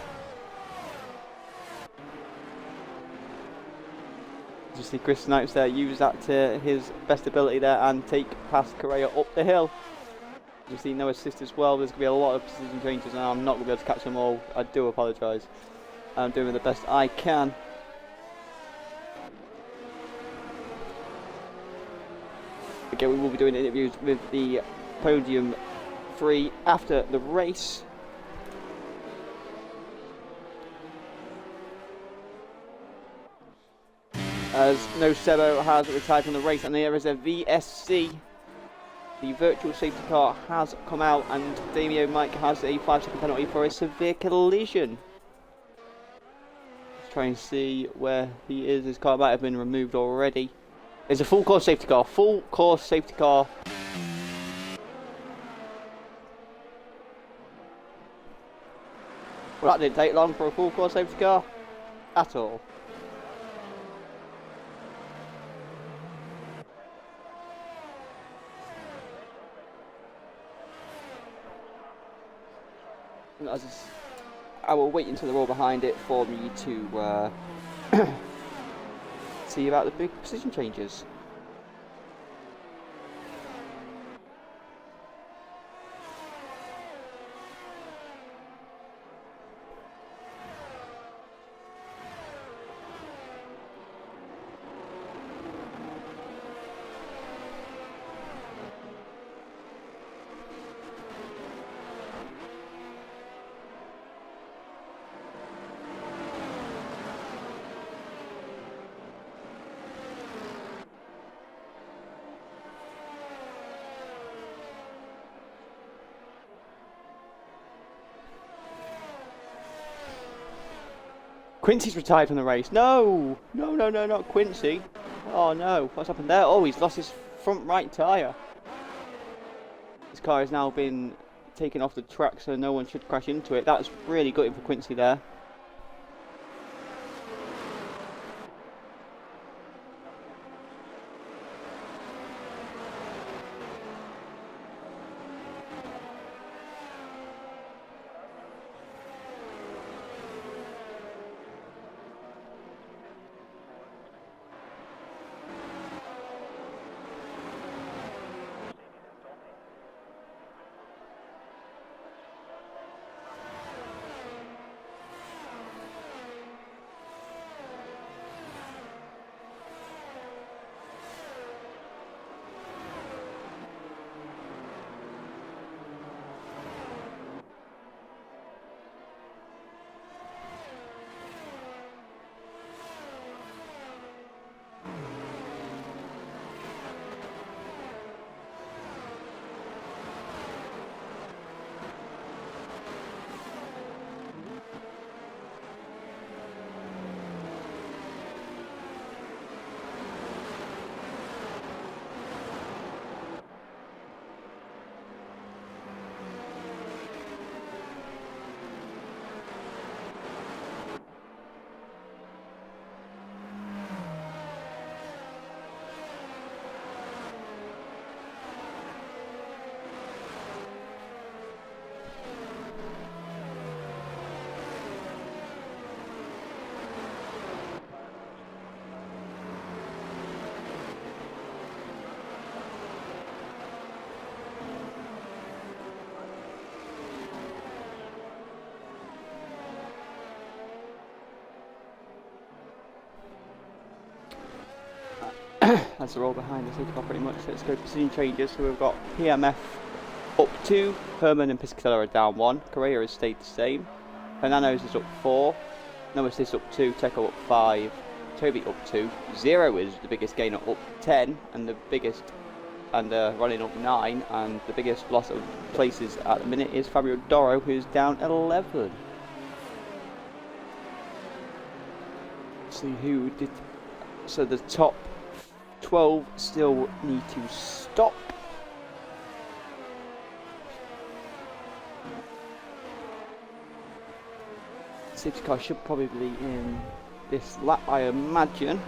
You see Chris Snipes there use that to his best ability there and take past Correa up the hill. You've seen no assist as well. There's going to be a lot of position changes, and I'm not going to be able to catch them all. I do apologise. I'm doing the best I can. Again, we will be doing interviews with the podium 3 after the race. As No Sebo has retired from the race, and there is a VSC. The virtual safety car has come out, and Damien Mike has a 5-second penalty for a severe collision. Let's try and see where he is. His car might have been removed already. It's a full course safety car. Full course safety car. Well, that didn't take long for a full course safety car at all. I will wait until they're all behind it for me to see about the big position changes. Quincy's retired from the race. No, not Quincy. Oh no, what's happened there? Oh, he's lost his front right tyre. His car has now been taken off the track, so no one should crash into it. That's really gutting for Quincy there. As they're all behind the safety car pretty much. Let's go position changes. So we've got PMF up 2, Herman and Piscatella are down 1, Correa has stayed the same, Fernando's is up 4, Noah is up 2, Teco up 5, Toby up 2, Zero is the biggest gainer up 10, and the biggest, and running up 9, and the biggest loss of places at the minute is Fabio Doro, who's down 11. Let's see who did. So the top 12 still need to stop. Safety car should probably be in this lap, I imagine.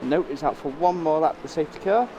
Note is out for one more lap, the safety car.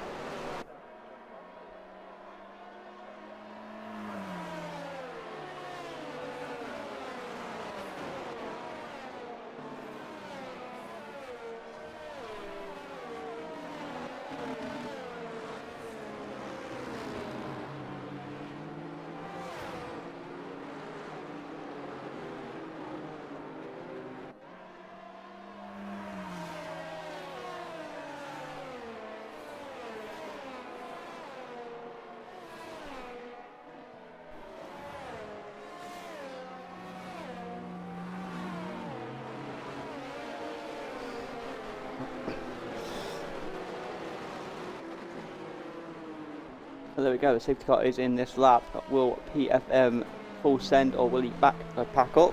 There we go, the safety car is in this lap. Will PFM full send or will he pack up?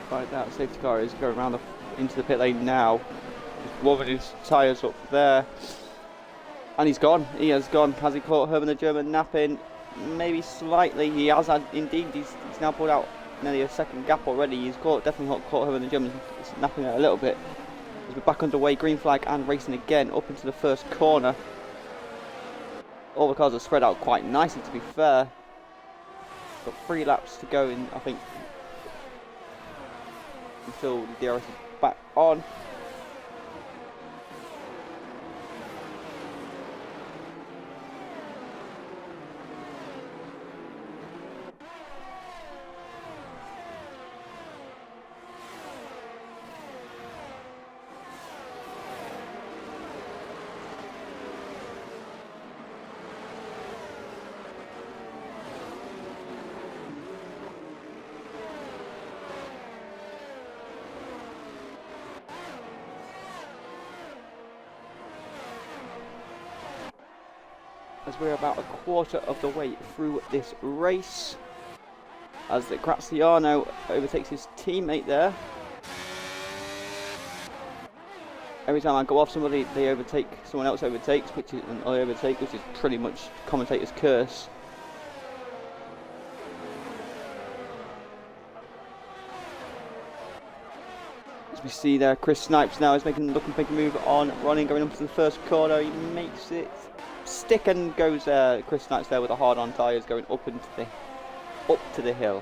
Right, that safety car is going around into the pit lane now. Just warming his tyres up there. And he's gone. He has gone. Has he caught Herman the German napping? Maybe slightly. He has had, indeed. He's now pulled out nearly a second gap already. He's definitely caught Herman the German. He's napping it a little bit. He's back underway. Green flag and racing again up into the first corner. All the cars are spread out quite nicely, to be fair. Got 3 laps to go in, I think, until the DRS is back on. As we're about a quarter of the way through this race, as the Graziano overtakes his teammate there. Every time I go off somebody, they overtake, someone else overtakes, which is an I overtake, which is pretty much commentator's curse. As we see there, Chris Snipes now is looking to make a move on running, going up to the first corner. He makes it stick and goes Chris Snipes there with the hard-on tyres going up to the hill.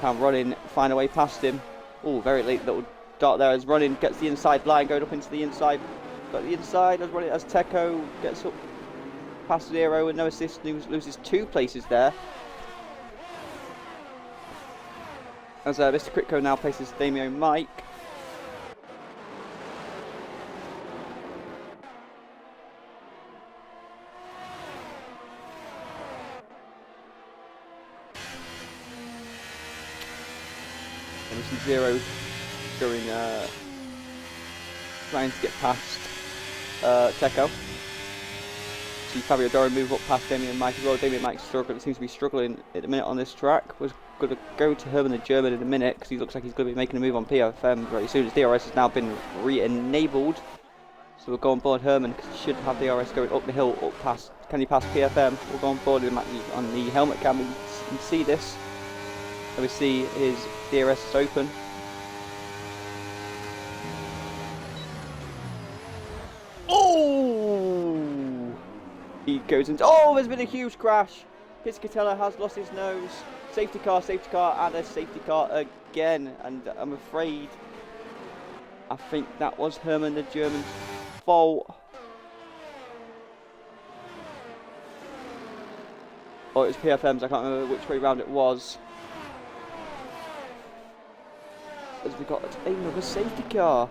Can Running find a way past him. Oh, very late little dart there as Running gets the inside line, going up into the inside. Got the inside as Running as Teco gets up past Zero and no assist, loses 2 places there. As Mr. Critco now places Damio Mike. And we see Zero going, trying to get past Teco. See Fabio Doro move up past Damien Mike as well. Damien Mike seems to be struggling at the minute on this track. Was going to go to Herman the German in a minute because he looks like he's going to be making a move on PFM very soon. His DRS has now been re-enabled. So we'll go on board Herman because he should have DRS going up the hill, up past. Can he pass PFM? We'll go on board him on the helmet cam and see this. So we see his DRS is open. Oh! He goes into. Oh, there's been a huge crash. Piscatella has lost his nose. Safety car, and a safety car again. And I'm afraid, I think that was Herman the German's fault. Or it was PFM's, I can't remember which way round it was. As we got another safety car.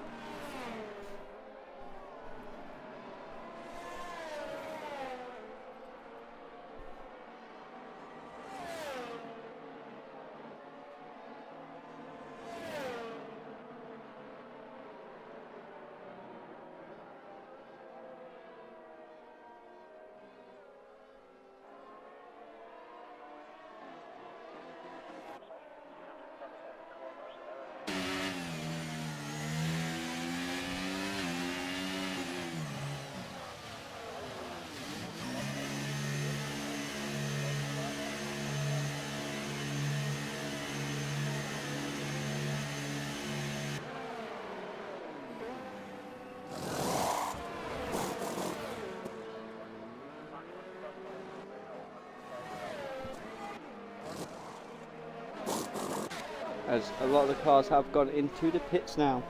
as a lot of the cars have gone into the pits now.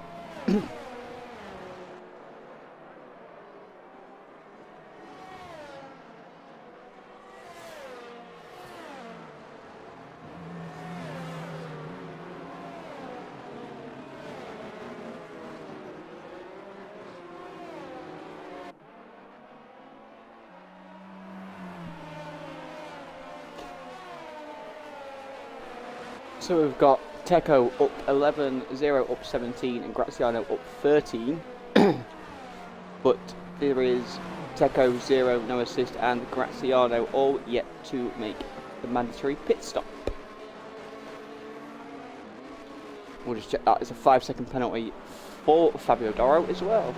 So we've got Teco up 11, Zero up 17 and Graziano up 13. But there is Teco, Zero, no assist and Graziano all yet to make the mandatory pit stop. We'll just check that. It's a 5-second penalty for Fabio Doro as well.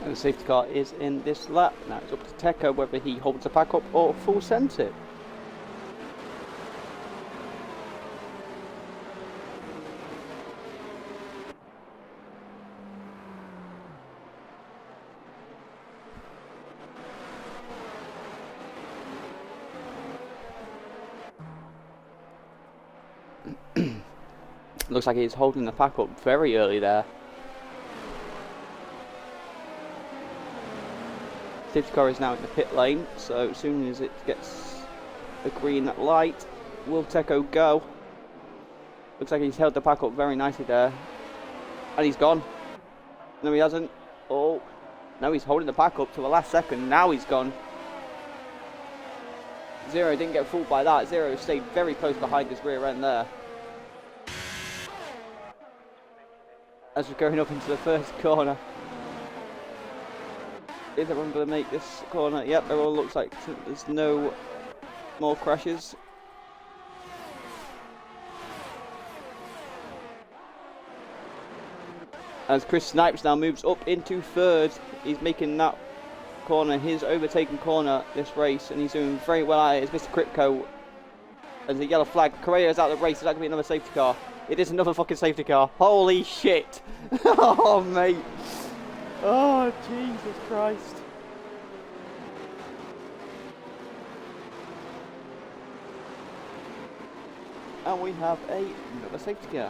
And the safety car is in this lap. Now it's up to Teco whether he holds the pack up or full sends it. Looks like he's holding the pack up very early there. Safety car is now in the pit lane, so as soon as it gets a green light, will Teco go? Looks like he's held the pack up very nicely there. And he's gone. No, he hasn't. Oh, no, he's holding the pack up to the last second. Now he's gone. Zero didn't get fooled by that. Zero stayed very close behind his rear end there. As we're going up into the first corner. Is everyone going to make this corner? Yep, everyone looks like there's no more crashes. As Chris Snipes now moves up into third, he's making that corner his overtaken corner this race, and he's doing very well at it. It's Mr. Kripko. There's a yellow flag. Correa's out of the race. Is that going to be another safety car? It is another fucking safety car. Holy shit. Oh, mate. Oh, Jesus Christ. And we have another safety car.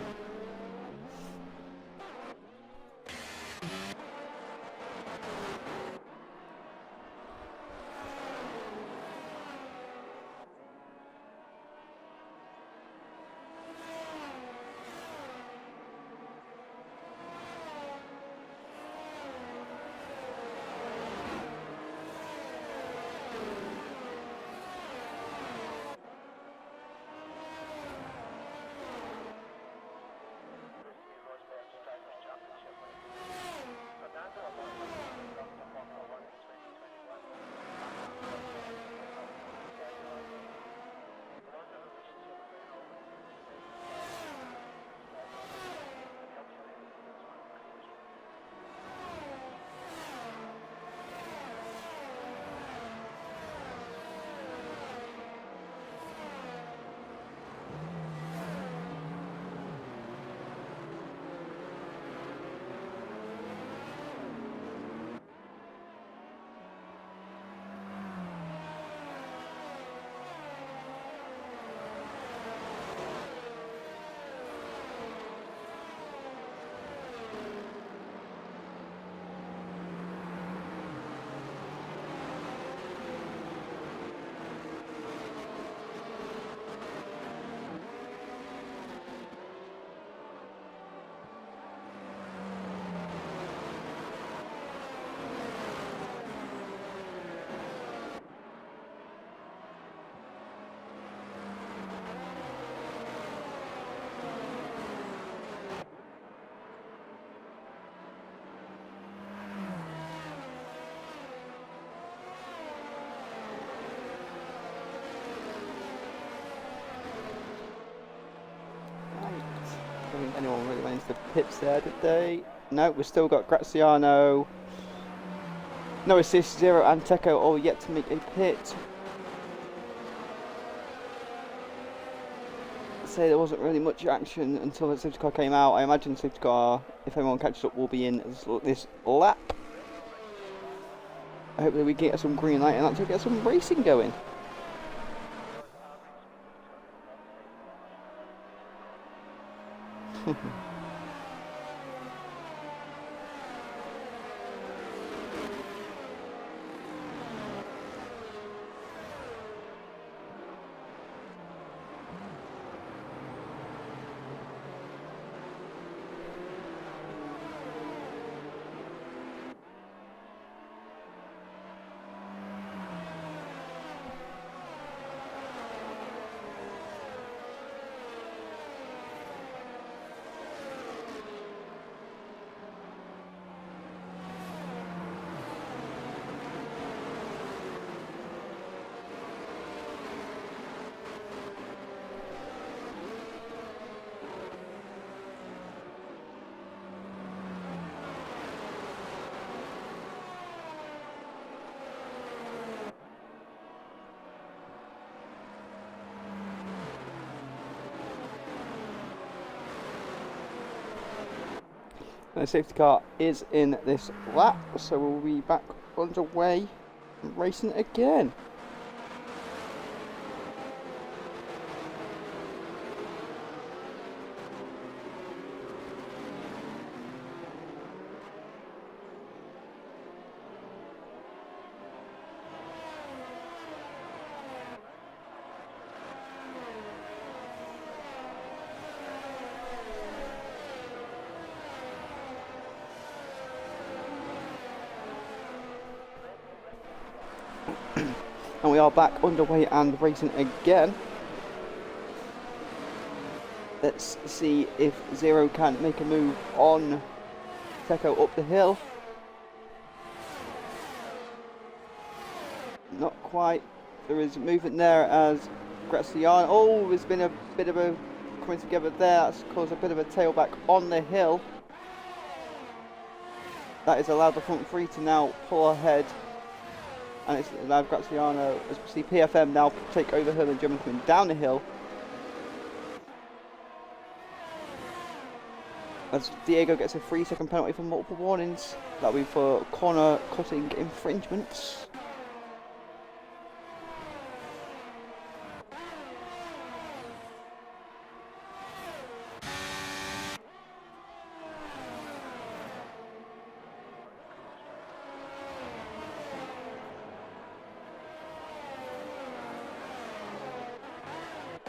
I don't think anyone really went into the pits there, did they? No, we've still got Graziano, no assist, Zero and Teco all yet to make a pit. Say there wasn't really much action until the safety car came out. I imagine the safety car, if everyone catches up, will be in this lap. Hopefully we get some green light and actually get some racing going. The safety car is in this lap, so we'll be back underway and racing again. And we are back underway and racing again. Let's see if Zero can make a move on Teco up the hill. Not quite. There is movement there as Graziano. Oh, there's been a bit of a coming together there. That's caused a bit of a tailback on the hill. That has allowed the front three to now pull ahead. And it's allowed Graziano, as we see PFM now take over Herman German coming down the hill. As Diego gets a 3-second penalty for multiple warnings. That'll be for corner cutting infringements.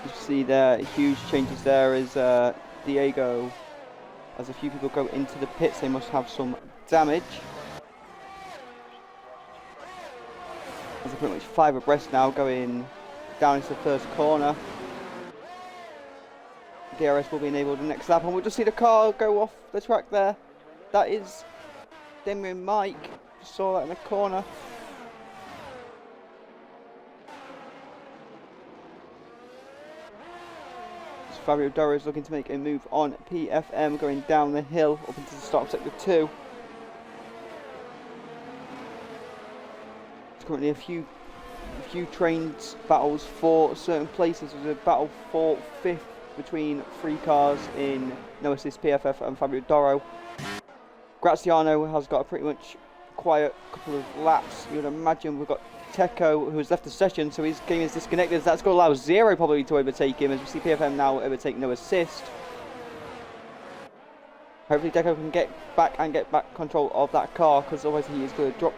You see there, huge changes there as Diego, as a few people go into the pits, they must have some damage. There's pretty much 5 abreast now going down into the first corner. DRS will be enabled the next lap, and we'll just see the car go off the track there. That is Damien Mike, just saw that in the corner. Fabio Doro is looking to make a move on PFM going down the hill up into the start of sector 2. There's currently a few trains battles for certain places. There's a battle for 5th between 3 cars in No Assist PFF and Fabio Doro. Graziano has got a pretty much quiet couple of laps. You would imagine we've got Teco, who has left the session, so his game is disconnected. That's going to allow Zero probably to overtake him, as we see PFM now overtake No Assist. Hopefully Teco can get back control of that car, because otherwise he is going to drop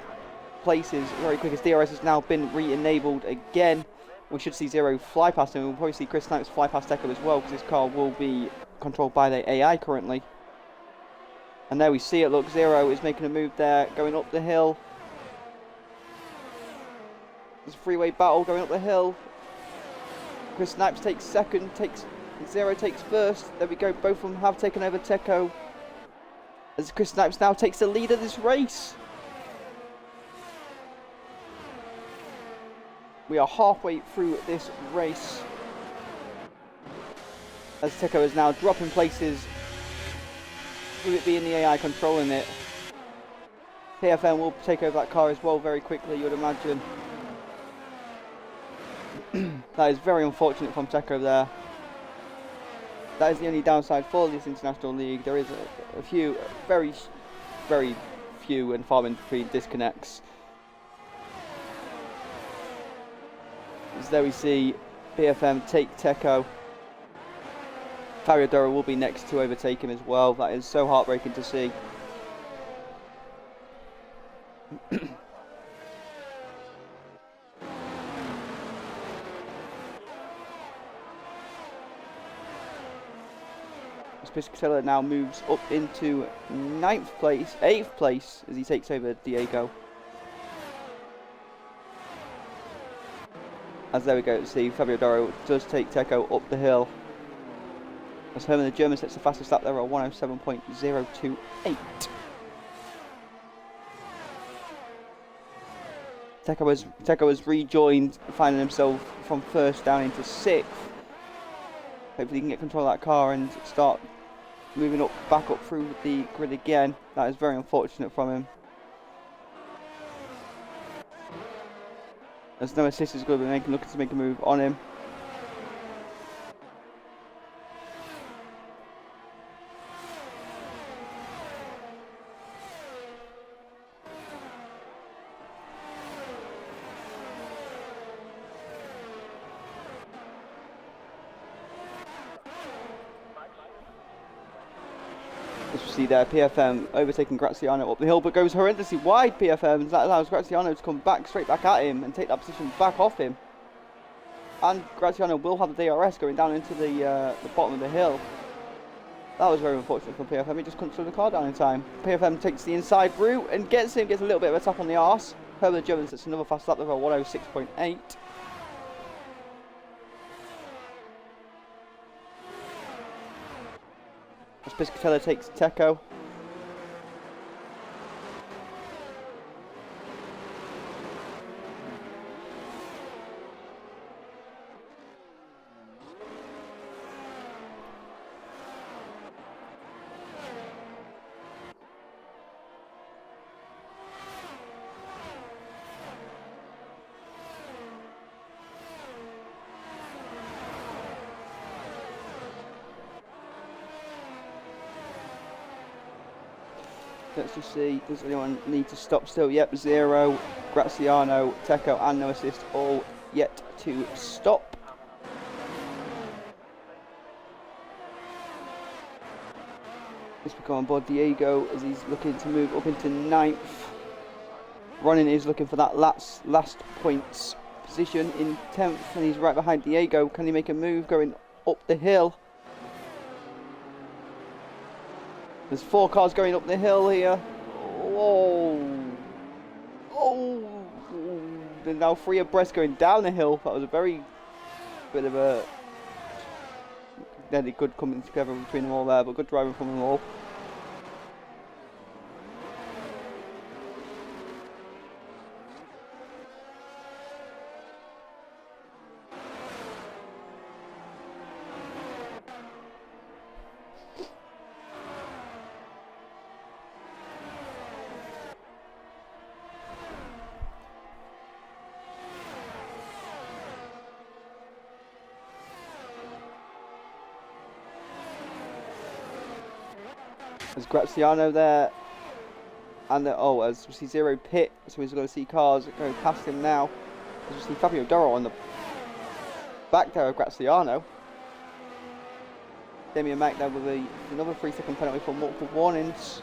places very quick, as DRS has now been re-enabled again. We should see Zero fly past him. We'll probably see Chris Snipes fly past Teco as well, because his car will be controlled by the AI currently. And there we see it, look, Zero is making a move there, going up the hill. There's a freeway battle going up the hill. Chris Snipes takes second, Zero takes first. There we go, both of them have taken over Teco, as Chris Snipes now takes the lead of this race. We are halfway through this race, as Teco is now dropping places with it being the AI controlling it. PFM will take over that car as well very quickly, you would imagine. That is very unfortunate from Checo there. That is the only downside for this international league. There is a few, very few and far in between disconnects. As there we see PFM take Checo. Fabio Doro will be next to overtake him as well. That is so heartbreaking to see. Piscatella now moves up into 8th place as he takes over Diego. As there we go, see Fabio Doro does take Checo up the hill. As Herman the German sets the fastest lap there at 107.028. Checo has rejoined, finding himself from 1st down into 6th. Hopefully he can get control of that car and start moving back up through the grid again. That is very unfortunate from him. There's no assist is going to be looking to make a move on him. As you see there, PFM overtaking Graziano up the hill, but goes horrendously wide. PFM, that allows Graziano to come straight back at him and take that position back off him. And Graziano will have the DRS going down into the bottom of the hill. That was very unfortunate for PFM. He just couldn't slow the car down in time. PFM takes the inside route and gets a little bit of a tap on the arse. Herbert Jones sets another fast lap there for 106.8. As Piscatella takes Checo. Let's just see, does anyone need to stop still? Yep, 0, Graziano, Checo and no assist, all yet to stop. Let's become on board Diego as he's looking to move up into 9th. Ronin is looking for that last points position in 10th and he's right behind Diego. Can he make a move going up the hill? There's 4 cars going up the hill here. Whoa. Oh. There's now 3 abreast going down the hill. That was a very bit of a nearly good coming together between them all there, but good driving from them all. There's Graziano there, and as we see 0 pit, so we're going to see cars going past him now. As we see Fabio Doro on the back there of Graziano. Damien Mack there with another 3-second penalty for multiple warnings.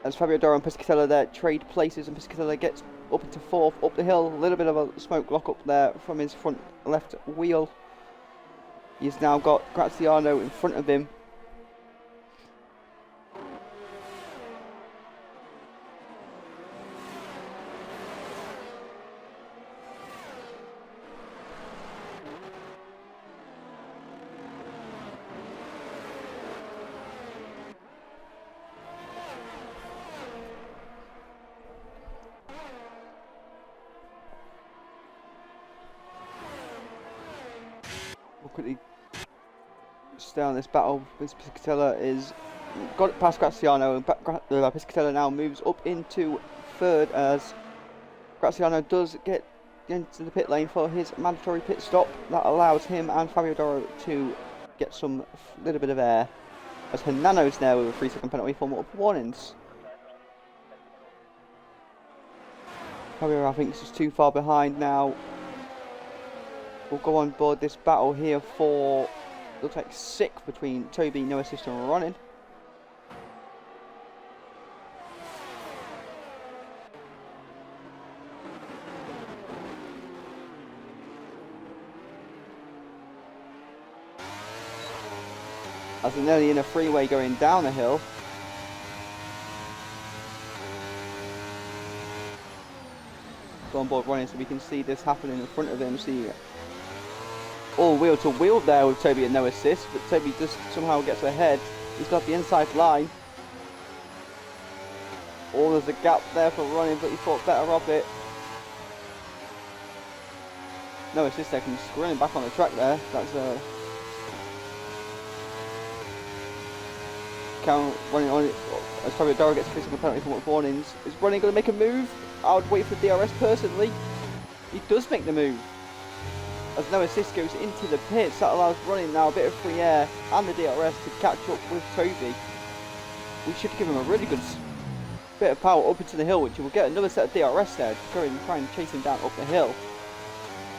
As Fabio Doro and Piscatella there trade places, and Piscatella gets up into 4th, up the hill. A little bit of a smoke lock up there from his front left wheel. He's now got Graziano in front of him. Quickly stay on this battle. Piscatella is got it past Graziano, and Piscatella now moves up into third as Graziano does get into the pit lane for his mandatory pit stop. That allows him and Fabio Doro to get some little bit of air. As Hernano's there with a 3-second penalty for multiple warnings. Fabio, I think, is just too far behind now. We'll go on board this battle here for, looks like 6th between Toby, no assist and Ronin. As they're nearly in a freeway going down the hill. Go on board running so we can see this happening in front of him. See all wheel to wheel there with Toby and no assist, but Toby just somehow gets ahead. He's got the inside line. Oh, there's a gap there for running, but he thought better of it. No assist there, comes running back on the track there. That's a count running on it as Fabio Doro gets a physical penalty for multiple warnings. Is running going to make a move? I would wait for DRS personally. He does make the move. As no assist goes into the pits, that allows running now a bit of free air and the DRS to catch up with Toby. We should give him a really good bit of power up into the hill, which will get another set of DRS there to go and try and chase him down up the hill.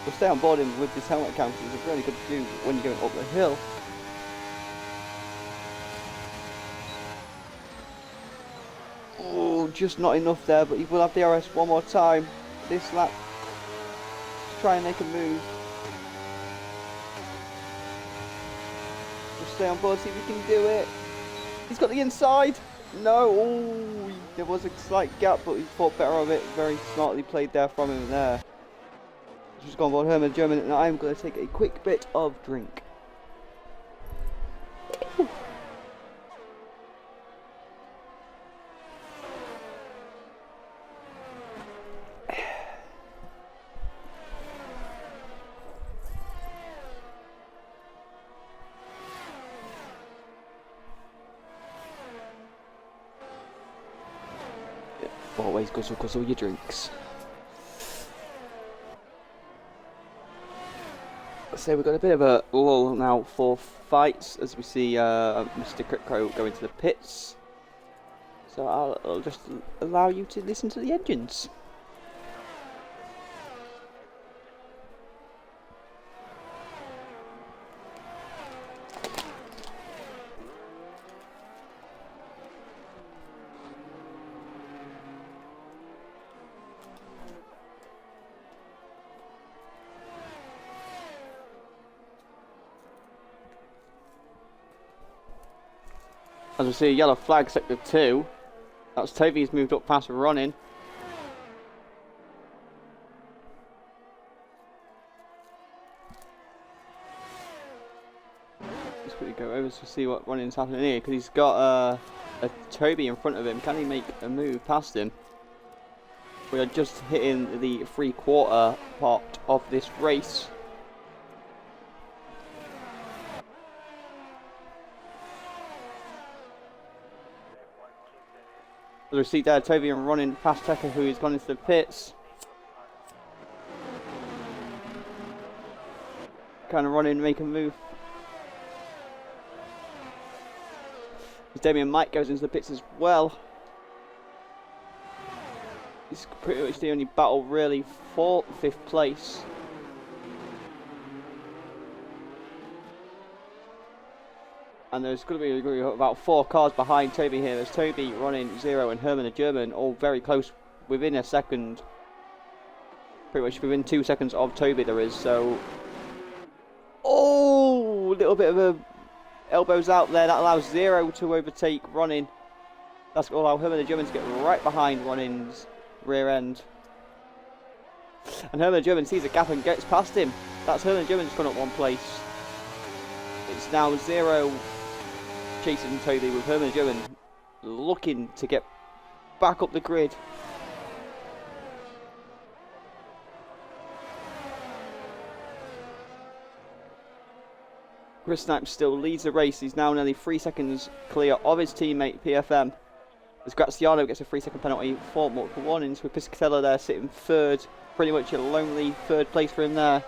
We'll stay on board him with this helmet counter. It's a really good view when you're going up the hill. Oh, just not enough there, but he will have DRS one more time this lap. Let's try and make a move. We'll stay on board, see if we can do it. He's got the inside. No, oh, there was a slight gap, but he thought better of it. Very smartly played there from him there. Just gone on board Herman German, and I'm going to take a quick bit of drink. Always guzzle your drinks. So we've got a bit of a lull now for fights as we see Mr. Kripko go into the pits. So I'll just allow you to listen to the engines. As we see a yellow flag, sector 2. That's Toby's moved up past running. Let's quickly go over to see what running's happening here, because he's got a Toby in front of him. Can he make a move past him? We are just hitting the 3/4 part of this race. As we see there, Toby and running past Tekka, who has gone into the pits. Kind of running, make a move. As Damien Mike goes into the pits as well. It's pretty much the only battle really for 5th place. And there's going to be about 4 cars behind Toby here. There's Toby, Ronin, Zero and Herman the German, all very close within a second. Pretty much within 2 seconds of Toby there is, so... Oh! A little bit of a elbows out there. That allows Zero to overtake Ronin. That's going to allow Herman the German to get right behind Ronin's rear end. And Herman the German sees a gap and gets past him. That's Herman the German just gone up 1 place. It's now Zero chasing Toby with Herman German looking to get back up the grid. Chris Snipes still leads the race. He's now nearly 3 seconds clear of his teammate PFM. As Graziano gets a 3-second penalty for multiple warnings, with Piscatella there sitting third. Pretty much a lonely third place for him there.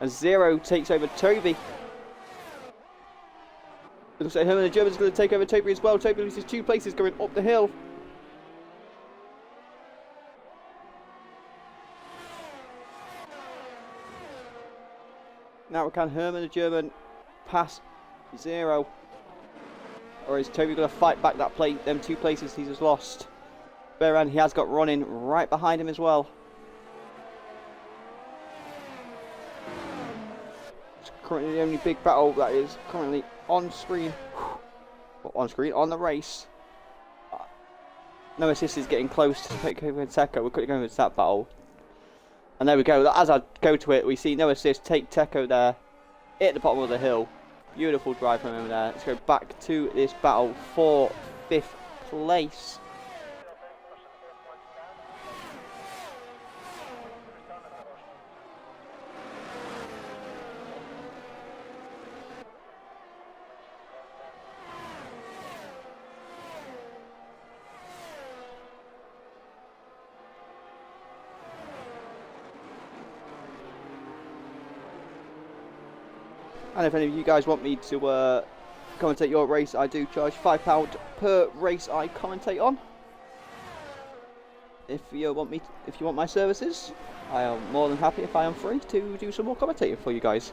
As Zero takes over Toby. It looks like Herman the German's going to take over Toby as well. Toby loses 2 places going up the hill. Now can Herman the German pass Zero? Or is Toby going to fight back that them 2 places he's just lost? Bearan, he has got running right behind him as well. It's currently the only big battle that is currently on screen. Well, on screen, on the race. No Assist is getting close to take over Teko. We're quickly going into that battle. And there we go. As I go to it, we see No Assist take Teko there. Hit the bottom of the hill. Beautiful drive from him there. Let's go back to this battle for 5th place. And if any of you guys want me to commentate your race, I do charge £5 per race I commentate on. If you want my services, I am more than happy, if I am free, to do some more commentating for you guys.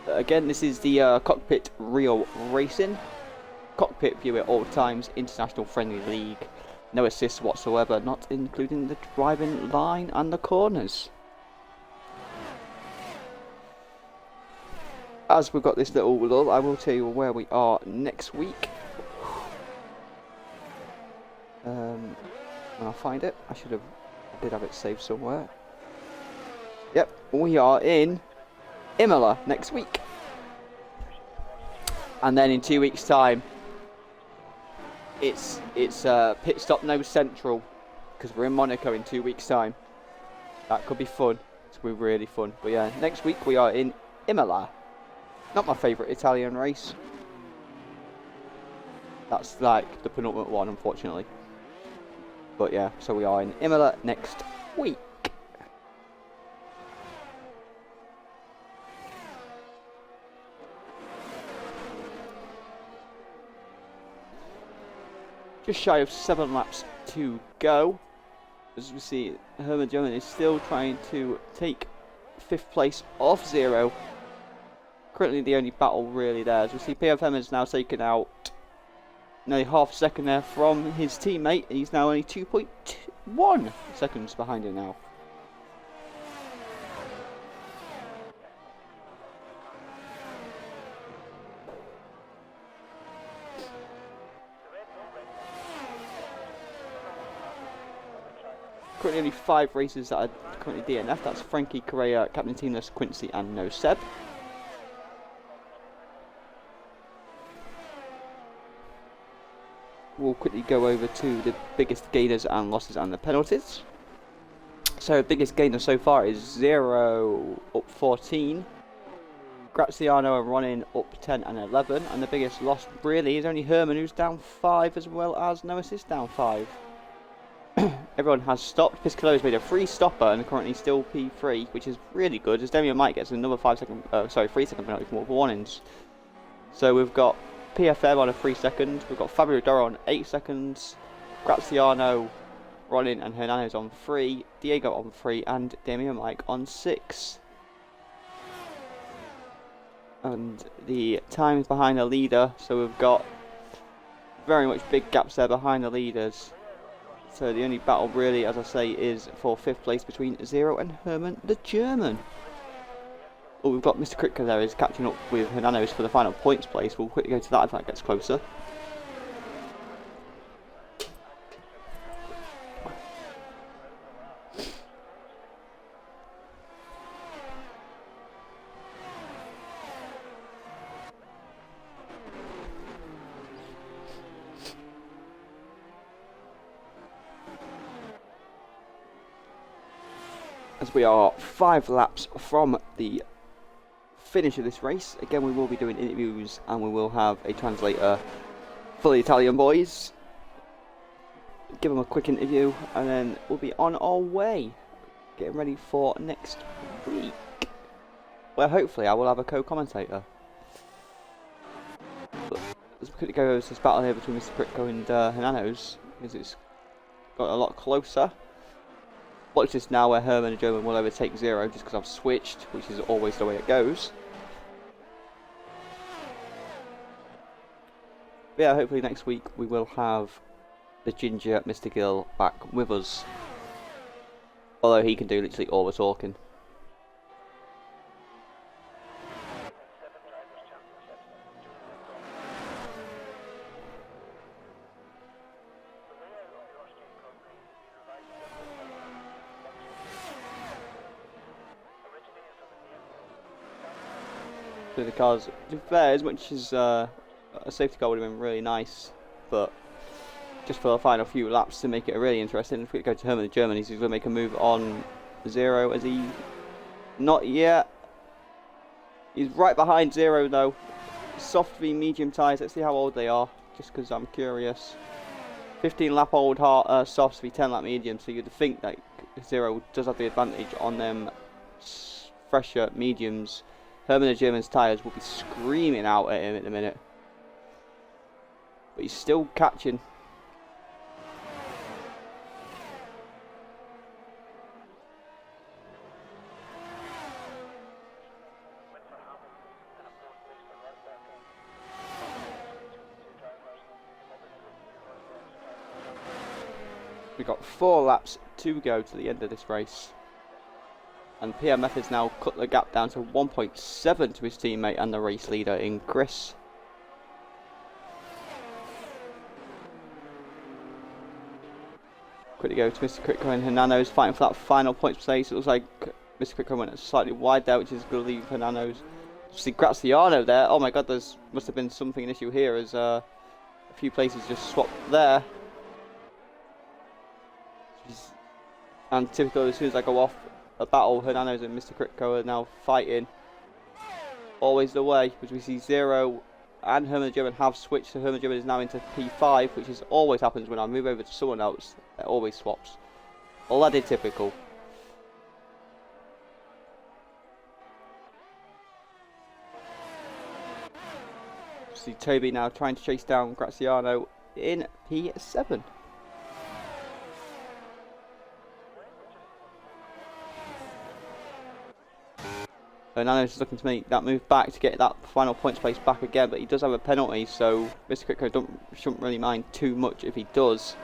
Again, this is the Cockpit Real Racing. Cockpit view at all times, international friendly league. No assists whatsoever, not including the driving line and the corners. As we've got this little lull, I will tell you where we are next week. When I find it, I did have it saved somewhere. Yep, we are in Imola next week. And then in 2 weeks' time, it's pit stop no central, because we're in Monaco in 2 weeks' time. That could be fun. It's going to be really fun. But yeah, next week we are in Imola. Not my favourite Italian race. That's like the penultimate one, unfortunately. But yeah, so we are in Imola next week. Just shy of 7 laps to go. As we see, Herman German is still trying to take 5th place off Zero. Currently the only battle really there. As we see, PFM has now taken out nearly half a second there from his teammate. He's now only 2.1 seconds behind him now. Currently only 5 races that are currently DNF. That's Frankie Correa, Captain Teamless, Quincy and No Seb. We'll quickly go over to the biggest gainers and losses and the penalties. So biggest gainer so far is Zero up 14. Graziano and Ronin up 10 and 11. And the biggest loss really is only Herman, who's down 5, as well as No Assist down 5. Everyone has stopped. Piscatella has made a free stopper and currently still P3, which is really good, as Damian Mike gets another 3-second penalty for multiple warnings. So we've got PFM on a 3 second, we've got Fabio Doro on 8 seconds, Graziano, Ronin and Hernandez on 3, Diego on 3 and Damian Mike on 6. And the times behind the leader, so we've got very much big gaps there behind the leaders. So the only battle really, as I say, is for 5th place between Zero and Herman the German. Oh, we've got Mr. Kritka there is catching up with Hernandez for the final points place. We'll quickly go to that if that gets closer. as we are 5 laps from the finish of this race. Again, we will be doing interviews and we will have a translator for the Italian boys. Give them a quick interview and then we'll be on our way, getting ready for next week, where hopefully I will have a co-commentator. But let's quickly go over this battle here between Mr. Kritko and Hernano's, because it's got a lot closer. Watch this now where Herman and German will overtake Zero just because I've switched, which is always the way it goes. But yeah, hopefully next week we will have the ginger Mr. Gill back with us. Although he can do literally all the talking. The cars, to be fair, as much as a safety car would have been really nice, but just for the final few laps to make it really interesting. If we go to Herman the German, he's going to make a move on Zero. As he, not yet. He's right behind Zero though. Soft v medium tyres. Let's see how old they are, just because I'm curious. 15 lap old softs v 10 lap medium. So you'd think that Zero does have the advantage on them fresher mediums. Herman the German's tyres will be screaming out at him at the minute. But he's still catching. We've got 4 laps to go to the end of this race. And PMF has now cut the gap down to 1.7 to his teammate and the race leader in Chris. Quickly go to Mr. Kritko and Hernano's fighting for that final points place. It looks like Mr. Kritko went slightly wide there, which is going to leave Hernano's. See Graziano there. Oh my god, there's must have been something an issue here as a few places just swapped there. And typically, as soon as I go off a battle, Hernano's and Mr. Kritko are now fighting. Always the way, because we see Zero and Herman the German have switched. So Herman the German is now into P5, which is always happens when I move over to someone else. It always swaps. Already typical. See Toby now trying to chase down Graziano in P7. Hernano's looking to make that move back to get that final points place back again, but he does have a penalty, so Mr. Kritko shouldn't really mind too much if he does.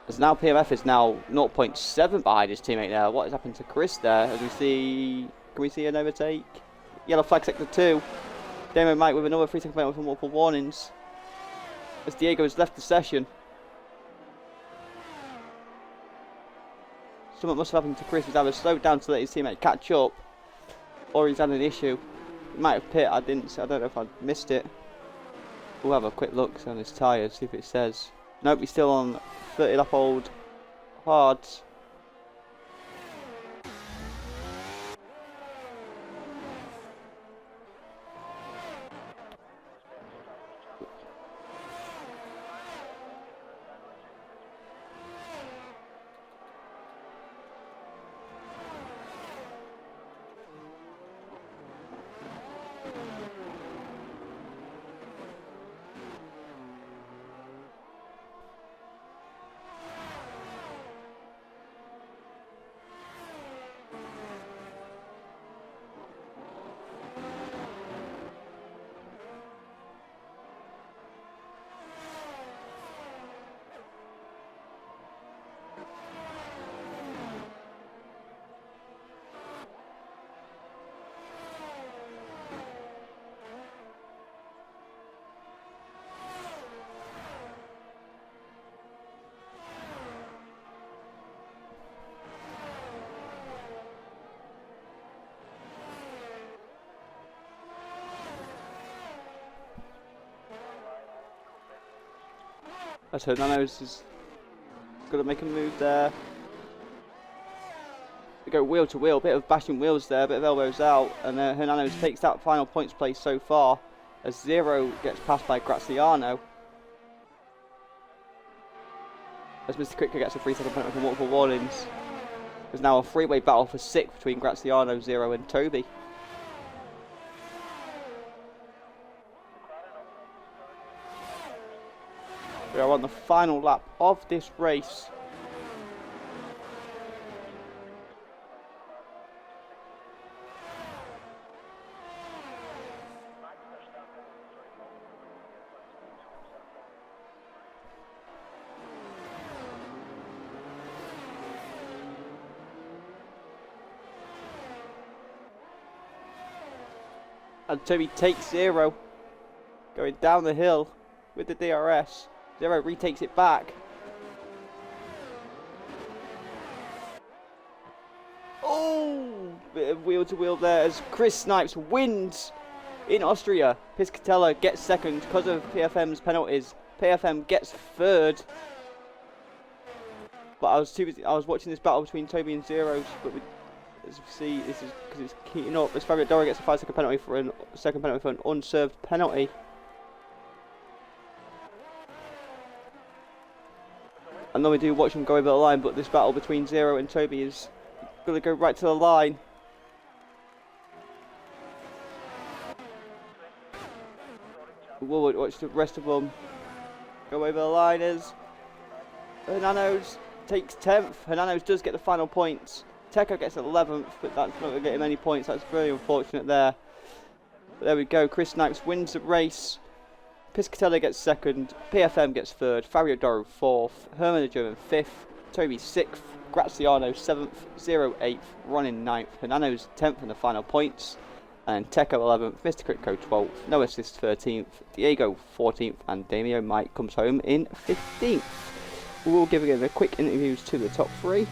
As now PMF is now 0.7 behind his teammate there. What has happened to Chris there? As we see, can we see an overtake? Yellow flag sector 2. Demo Mike with another 3-second penalty for multiple warnings. As Diego has left the session. Something must have happened to Chris. He's either slowed down to let his teammate catch up, or he's had an issue. He might have pit. I don't know if I missed it. We'll have a quick look on his tyres, see if it says. Nope, he's still on 30 lap old hards. So Hernano's is going to make a move there. They go wheel to wheel, bit of bashing wheels there, bit of elbows out, and Hernandez takes that final points place so far as Zero gets passed by Graziano. As Mr. Kritka gets a 3-second penalty for multiple warnings. There's now a three-way battle for 6th between Graziano, Zero and Toby. We are on the final lap of this race. And Toby takes Zero, going down the hill with the DRS. Zero retakes it back. Oh, bit of wheel to wheel there as Chris Snipes wins in Austria. Piscatella gets second because of PFM's penalties. PFM gets third. But I was watching this battle between Toby and Zeros, but as you see, this is because it's heating up. As Fabio Dora gets a 5-second penalty for an unserved penalty. I normally do watch them go over the line, but this battle between Zero and Toby is going to go right to the line. We'll watch the rest of them go over the line as Hernandez takes 10th. Hernandez does get the final points. Teco gets 11th, but that's not going to get him any points. That's very unfortunate there. But there we go. Chris Snipes wins the race. Piscatella gets second. PFM gets third. Fabio Doro 4th. Herman the German 5th. Toby 6th. Graziano 7th. Zero 8th. Ronin 9th. Hernandez 10th in the final points. And Teco 11th. Mr. Critco 12th. No Assist 13th. Diego 14th. And Damio Mike comes home in 15th. We will give a quick interviews to the top 3.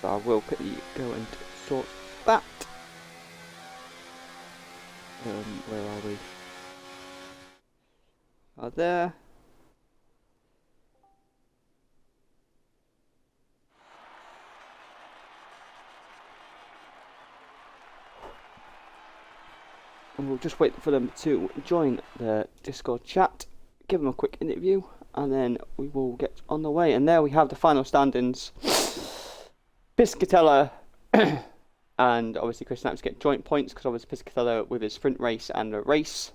So I will quickly go and sort that. Where are we? There. And we'll just wait for them to join the Discord chat, give them a quick interview, and then we will get on the way. And there we have the final standings. Piscatella and obviously Chris Snipes get joint points because obviously Piscatella with his sprint race and the race.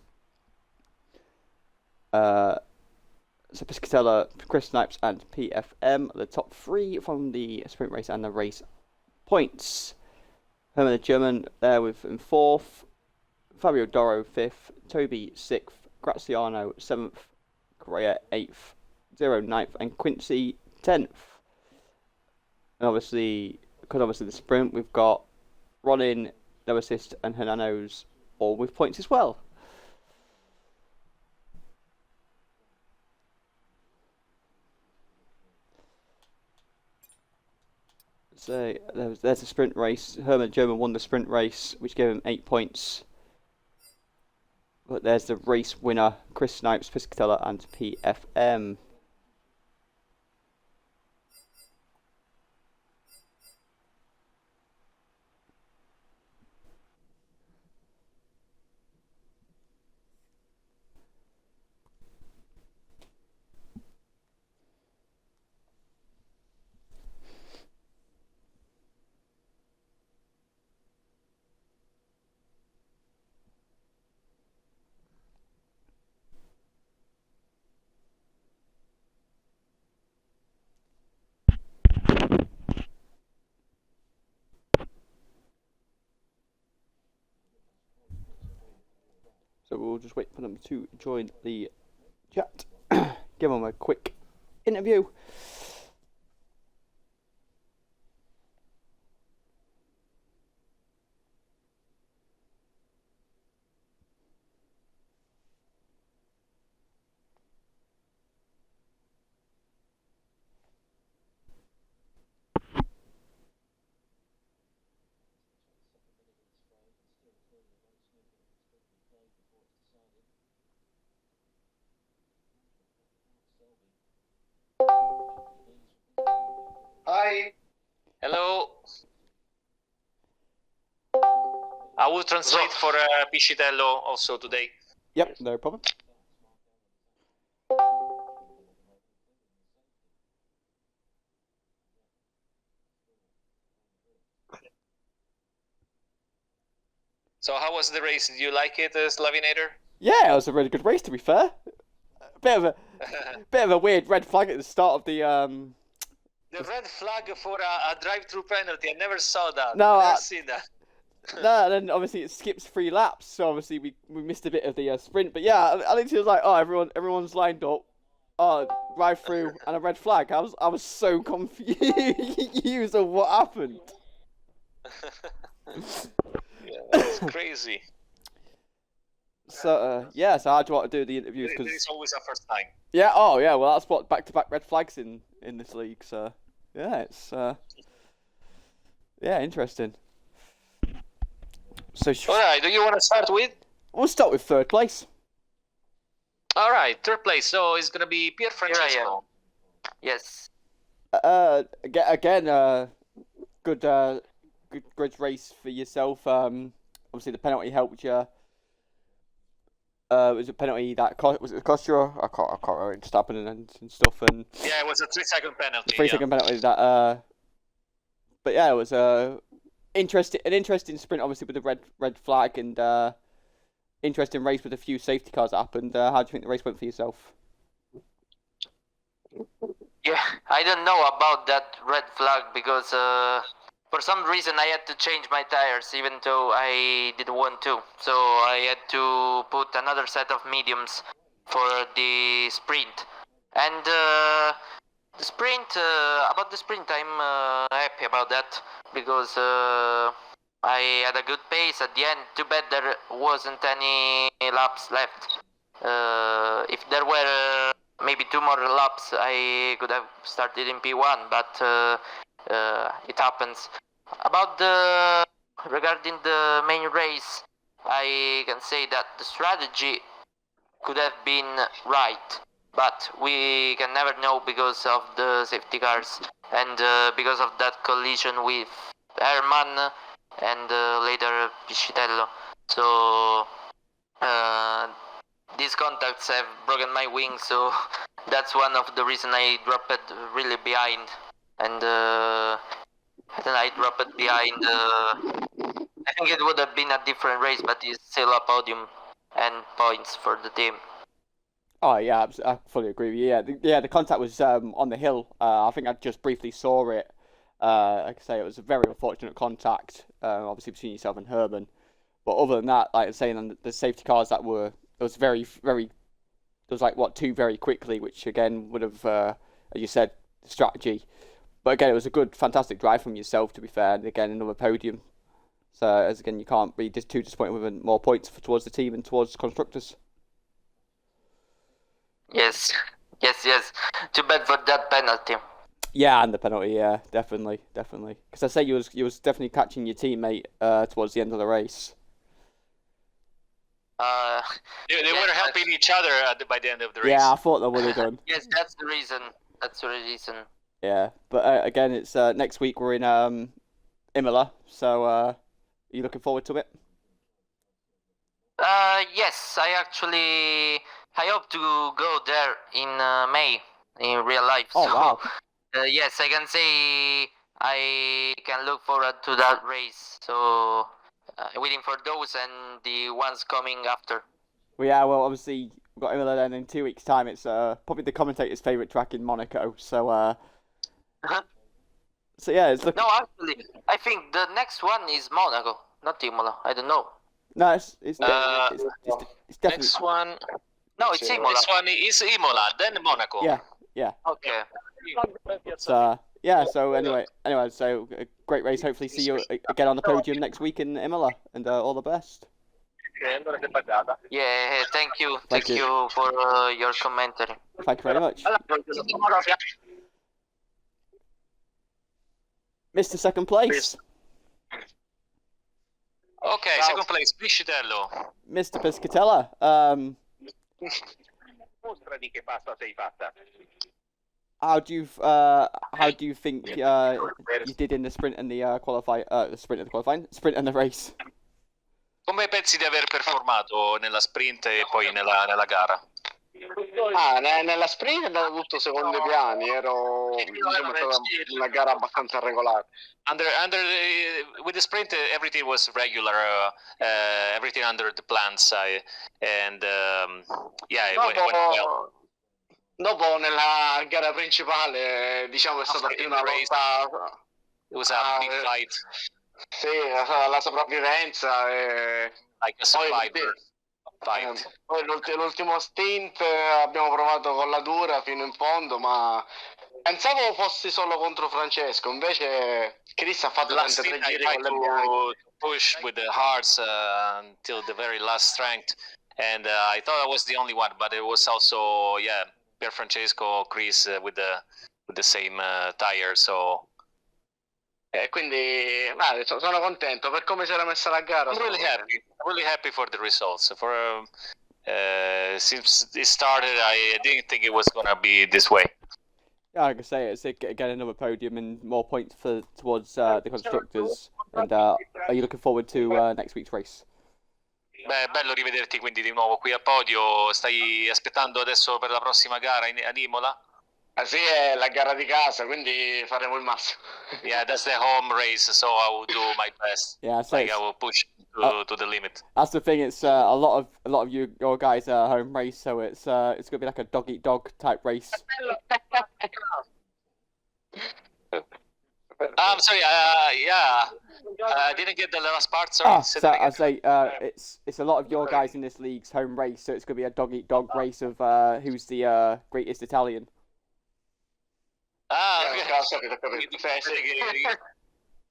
So Piscatella, Chris Snipes and PFM are the top 3 from the sprint race and the race points. Herman the German there with in 4th. Fabio Doro 5th. Toby 6th. Graziano 7th. Correa 8th. Zero 9th. And Quincy 10th. And obviously, because the sprint, we've got Ronin, No Assist, and Hernandez all with points as well. So there's a sprint race. Herman German won the sprint race, which gave him 8 points. But there's the race winner, Chris Snipes, Piscatella, and PFM. So we'll just wait for them to join the chat, give them a quick interview. Hi. Hello. I will translate for Piscitello also today. Yep, no problem. So how was the race? Did you like it, Slavinator? Yeah, it was a really good race, to be fair. Bit of a weird red flag at the start of the The red flag for a drive-through penalty. I never saw that. No, Never seen that. No, and then obviously it skips 3 laps, so obviously we missed a bit of the sprint. But yeah, I think it was like, oh, everyone's lined up, oh, drive through and a red flag. I was so confused of what happened. Yeah, that's crazy. So yeah, so how do you want to do the interviews? It is always a first time. Yeah, oh yeah, well that's what back-to-back red flags in this league. So yeah, it's yeah, interesting. So all right, do you want to start with? We'll start with 3rd place. All right, 3rd place. So it's gonna be Pier Francesco. Yes. Again, good race for yourself. Obviously the penalty helped you. It was a penalty that cost you? I can't remember, just happening and stuff. And yeah, it was a 3-second penalty. 3-second penalty that. But yeah, it was an interesting sprint, obviously with the red flag, and interesting race with a few safety cars that happened. How do you think the race went for yourself? Yeah, I don't know about that red flag because for some reason I had to change my tires even though I didn't want to. So I had to put another set of mediums for the sprint. And the sprint, about the sprint, I'm happy about that because I had a good pace at the end. Too bad there wasn't any laps left. If there were maybe 2 more laps, I could have started in P1, but it happens. Regarding the main race, I can say that the strategy could have been right, but we can never know because of the safety cars and because of that collision with Herman and later Piscitello. So these contacts have broken my wing, so that's one of the reasons I dropped really behind. And then I dropped behind. I think it would have been a different race, but it's still a podium and points for the team. Oh yeah, I fully agree with you. Yeah, the contact was on the hill. I think I just briefly saw it. Like I say, it was a very unfortunate contact, obviously between yourself and Herman. But other than that, like I was saying, the safety cars that were, it was very, there was like, 2 very quickly, which again would have, as you said, strategy. But again, it was a good, fantastic drive from yourself, to be fair. And again, another podium. So, as again, you can't be too disappointed with more points towards the team and towards constructors. Yes. Too bad for that penalty. Yeah, and the penalty, yeah, definitely. Because I say you was definitely catching your teammate towards the end of the race. They were helping each other by the end of the race. Yeah, I thought they would have done. Yes, that's the reason. Yeah, but again, it's next week we're in Imola, so are you looking forward to it? Yes, I hope to go there in May in real life. Oh, so, wow. Yes, I can say I can look forward to that race. So waiting for those and the ones coming after. Well, yeah, well, obviously we've got Imola then in 2 weeks' time. It's probably the commentator's favourite track in Monaco. So so yeah, it's looking. No, actually, I think the next one is Monaco, not Imola. I don't know. No, it's definitely. Next one. No, it's Imola. Next one is Imola, then Monaco. Yeah. Okay. So yeah. So anyway, so a great race. Hopefully, see you again on the podium next week in Imola, and all the best. Yeah, thank you for your commentary. Thank you very much. Mr. Second Place. Okay, second place, Piscitello. Mr. Piscatella. how do you think you did in the sprint and the sprint and the race? Come pensi di aver performato nella sprint e poi nella gara? Nella sprint è andato tutto secondo i piani, diciamo, è stata una gara abbastanza regolare. With the sprint, everything was regular, everything under the plans, and it went well. Dopo nella gara principale, diciamo, è stata più una lotta. It was a big fight. Sì, la sopravvivenza e like a survivor fight. Poi l'ultimo stint abbiamo provato con la dura fino in fondo, ma pensavo fossi solo contro Francesco, invece Chris ha fatto 33 giri con le bianche. To push with the hearts until the very last strength, and I thought I was the only one, but it was also Pier Francesco, Chris with the same tire, so. Quindi sono contento per come si era messa la gara. I'm really happy for the results. Since it started, I didn't think it was gonna be this way. Yeah, like I say, it's again another podium and more points towards the constructors. And are you looking forward to next week's race? Beh, bello rivederti quindi di nuovo qui a podio. Stai aspettando adesso per la prossima gara ad Imola? Sì, è la gara di casa, quindi faremo il massimo. Yeah, that's the home race, so I will do my best. Yeah, so I will push to the limit. That's the thing. It's a lot of your guys are home race, so it's gonna be like a dog eat dog type race. I'm sorry. I didn't get the last part. Sorry. It's a lot of your guys in this league's home race, so it's gonna be a dog eat dog race of who's the greatest Italian.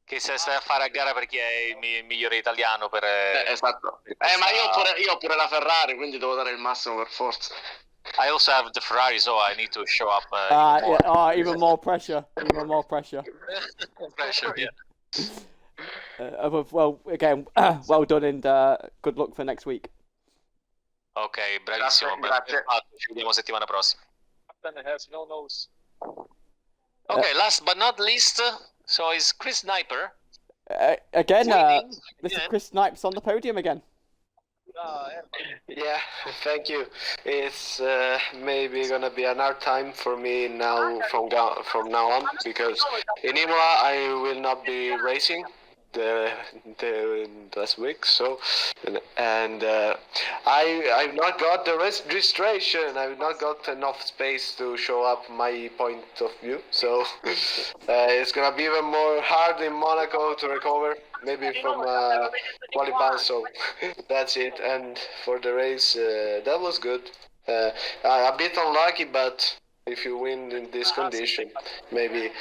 Che se stai a fare a gara per chi è il migliore italiano per esatto. Ma io ho pure la Ferrari, quindi devo dare il massimo per forza. I also have the Ferrari, so I need to show up. Even more pressure. Even more pressure. Pressure, yeah. Well, again, well done and good luck for next week. Ok, bravissimo. Grazie. Ci vediamo settimana prossima. Okay, last but not least, so is Chris Sniper. Again, Mr. Chris Snipes on the podium again. Yeah, thank you. It's maybe gonna be an hard time for me now from now on, because in Imola I will not be racing the last week, so and I've not got the registration. I've not got enough space to show up my point of view, so it's gonna be even more hard in Monaco to recover, maybe from qualifying. So that's it. And for the race, that was good. A bit unlucky, but if you win in this condition, maybe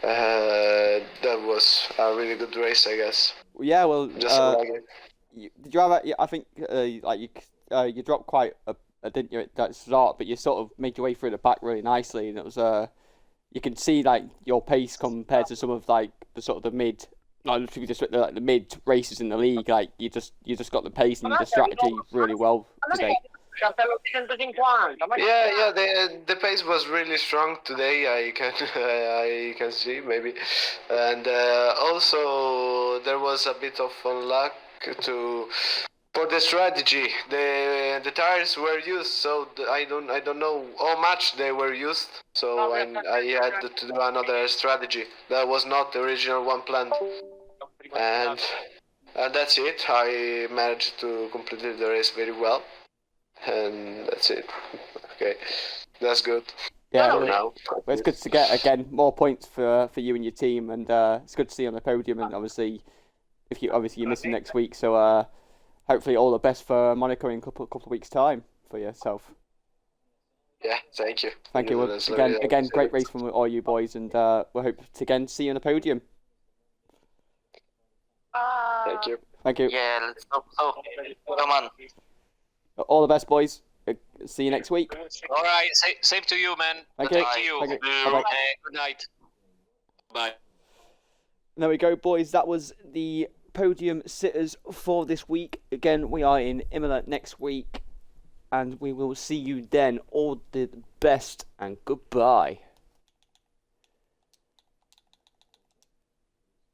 that was a really good race, I guess. Yeah, well, just did you have I think you dropped quite didn't you, at that start, but you sort of made your way through the back really nicely, and it was you can see like your pace compared to some of like the sort of the mid. The mid races in the league, like you just got the pace and the strategy really well today. Yeah, the pace was really strong today. I can see maybe, and also there was a bit of unluck for the strategy. The tires were used, so I don't know how much they were used. So I had to do another strategy. That was not the original one planned. And that's it. I managed to complete the race very well, and that's it. Okay, that's good. Yeah, well, it's good to get again more points for you and your team, and it's good to see you on the podium. And obviously, you're missing next week, so hopefully all the best for Monaco in a couple of weeks' time for yourself. Yeah, thank you. Thank you. Again, great race from all you boys, and we hope to again see you on the podium. Thank you. Thank you. Yeah, let's hope so. Come on. All the best, boys. See you next week. All right, same to you, man. Thank you. To you. Thank you. Good night. Bye. There we go, boys. That was the podium sitters for this week. Again, we are in Imola next week, and we will see you then. All the best, and goodbye.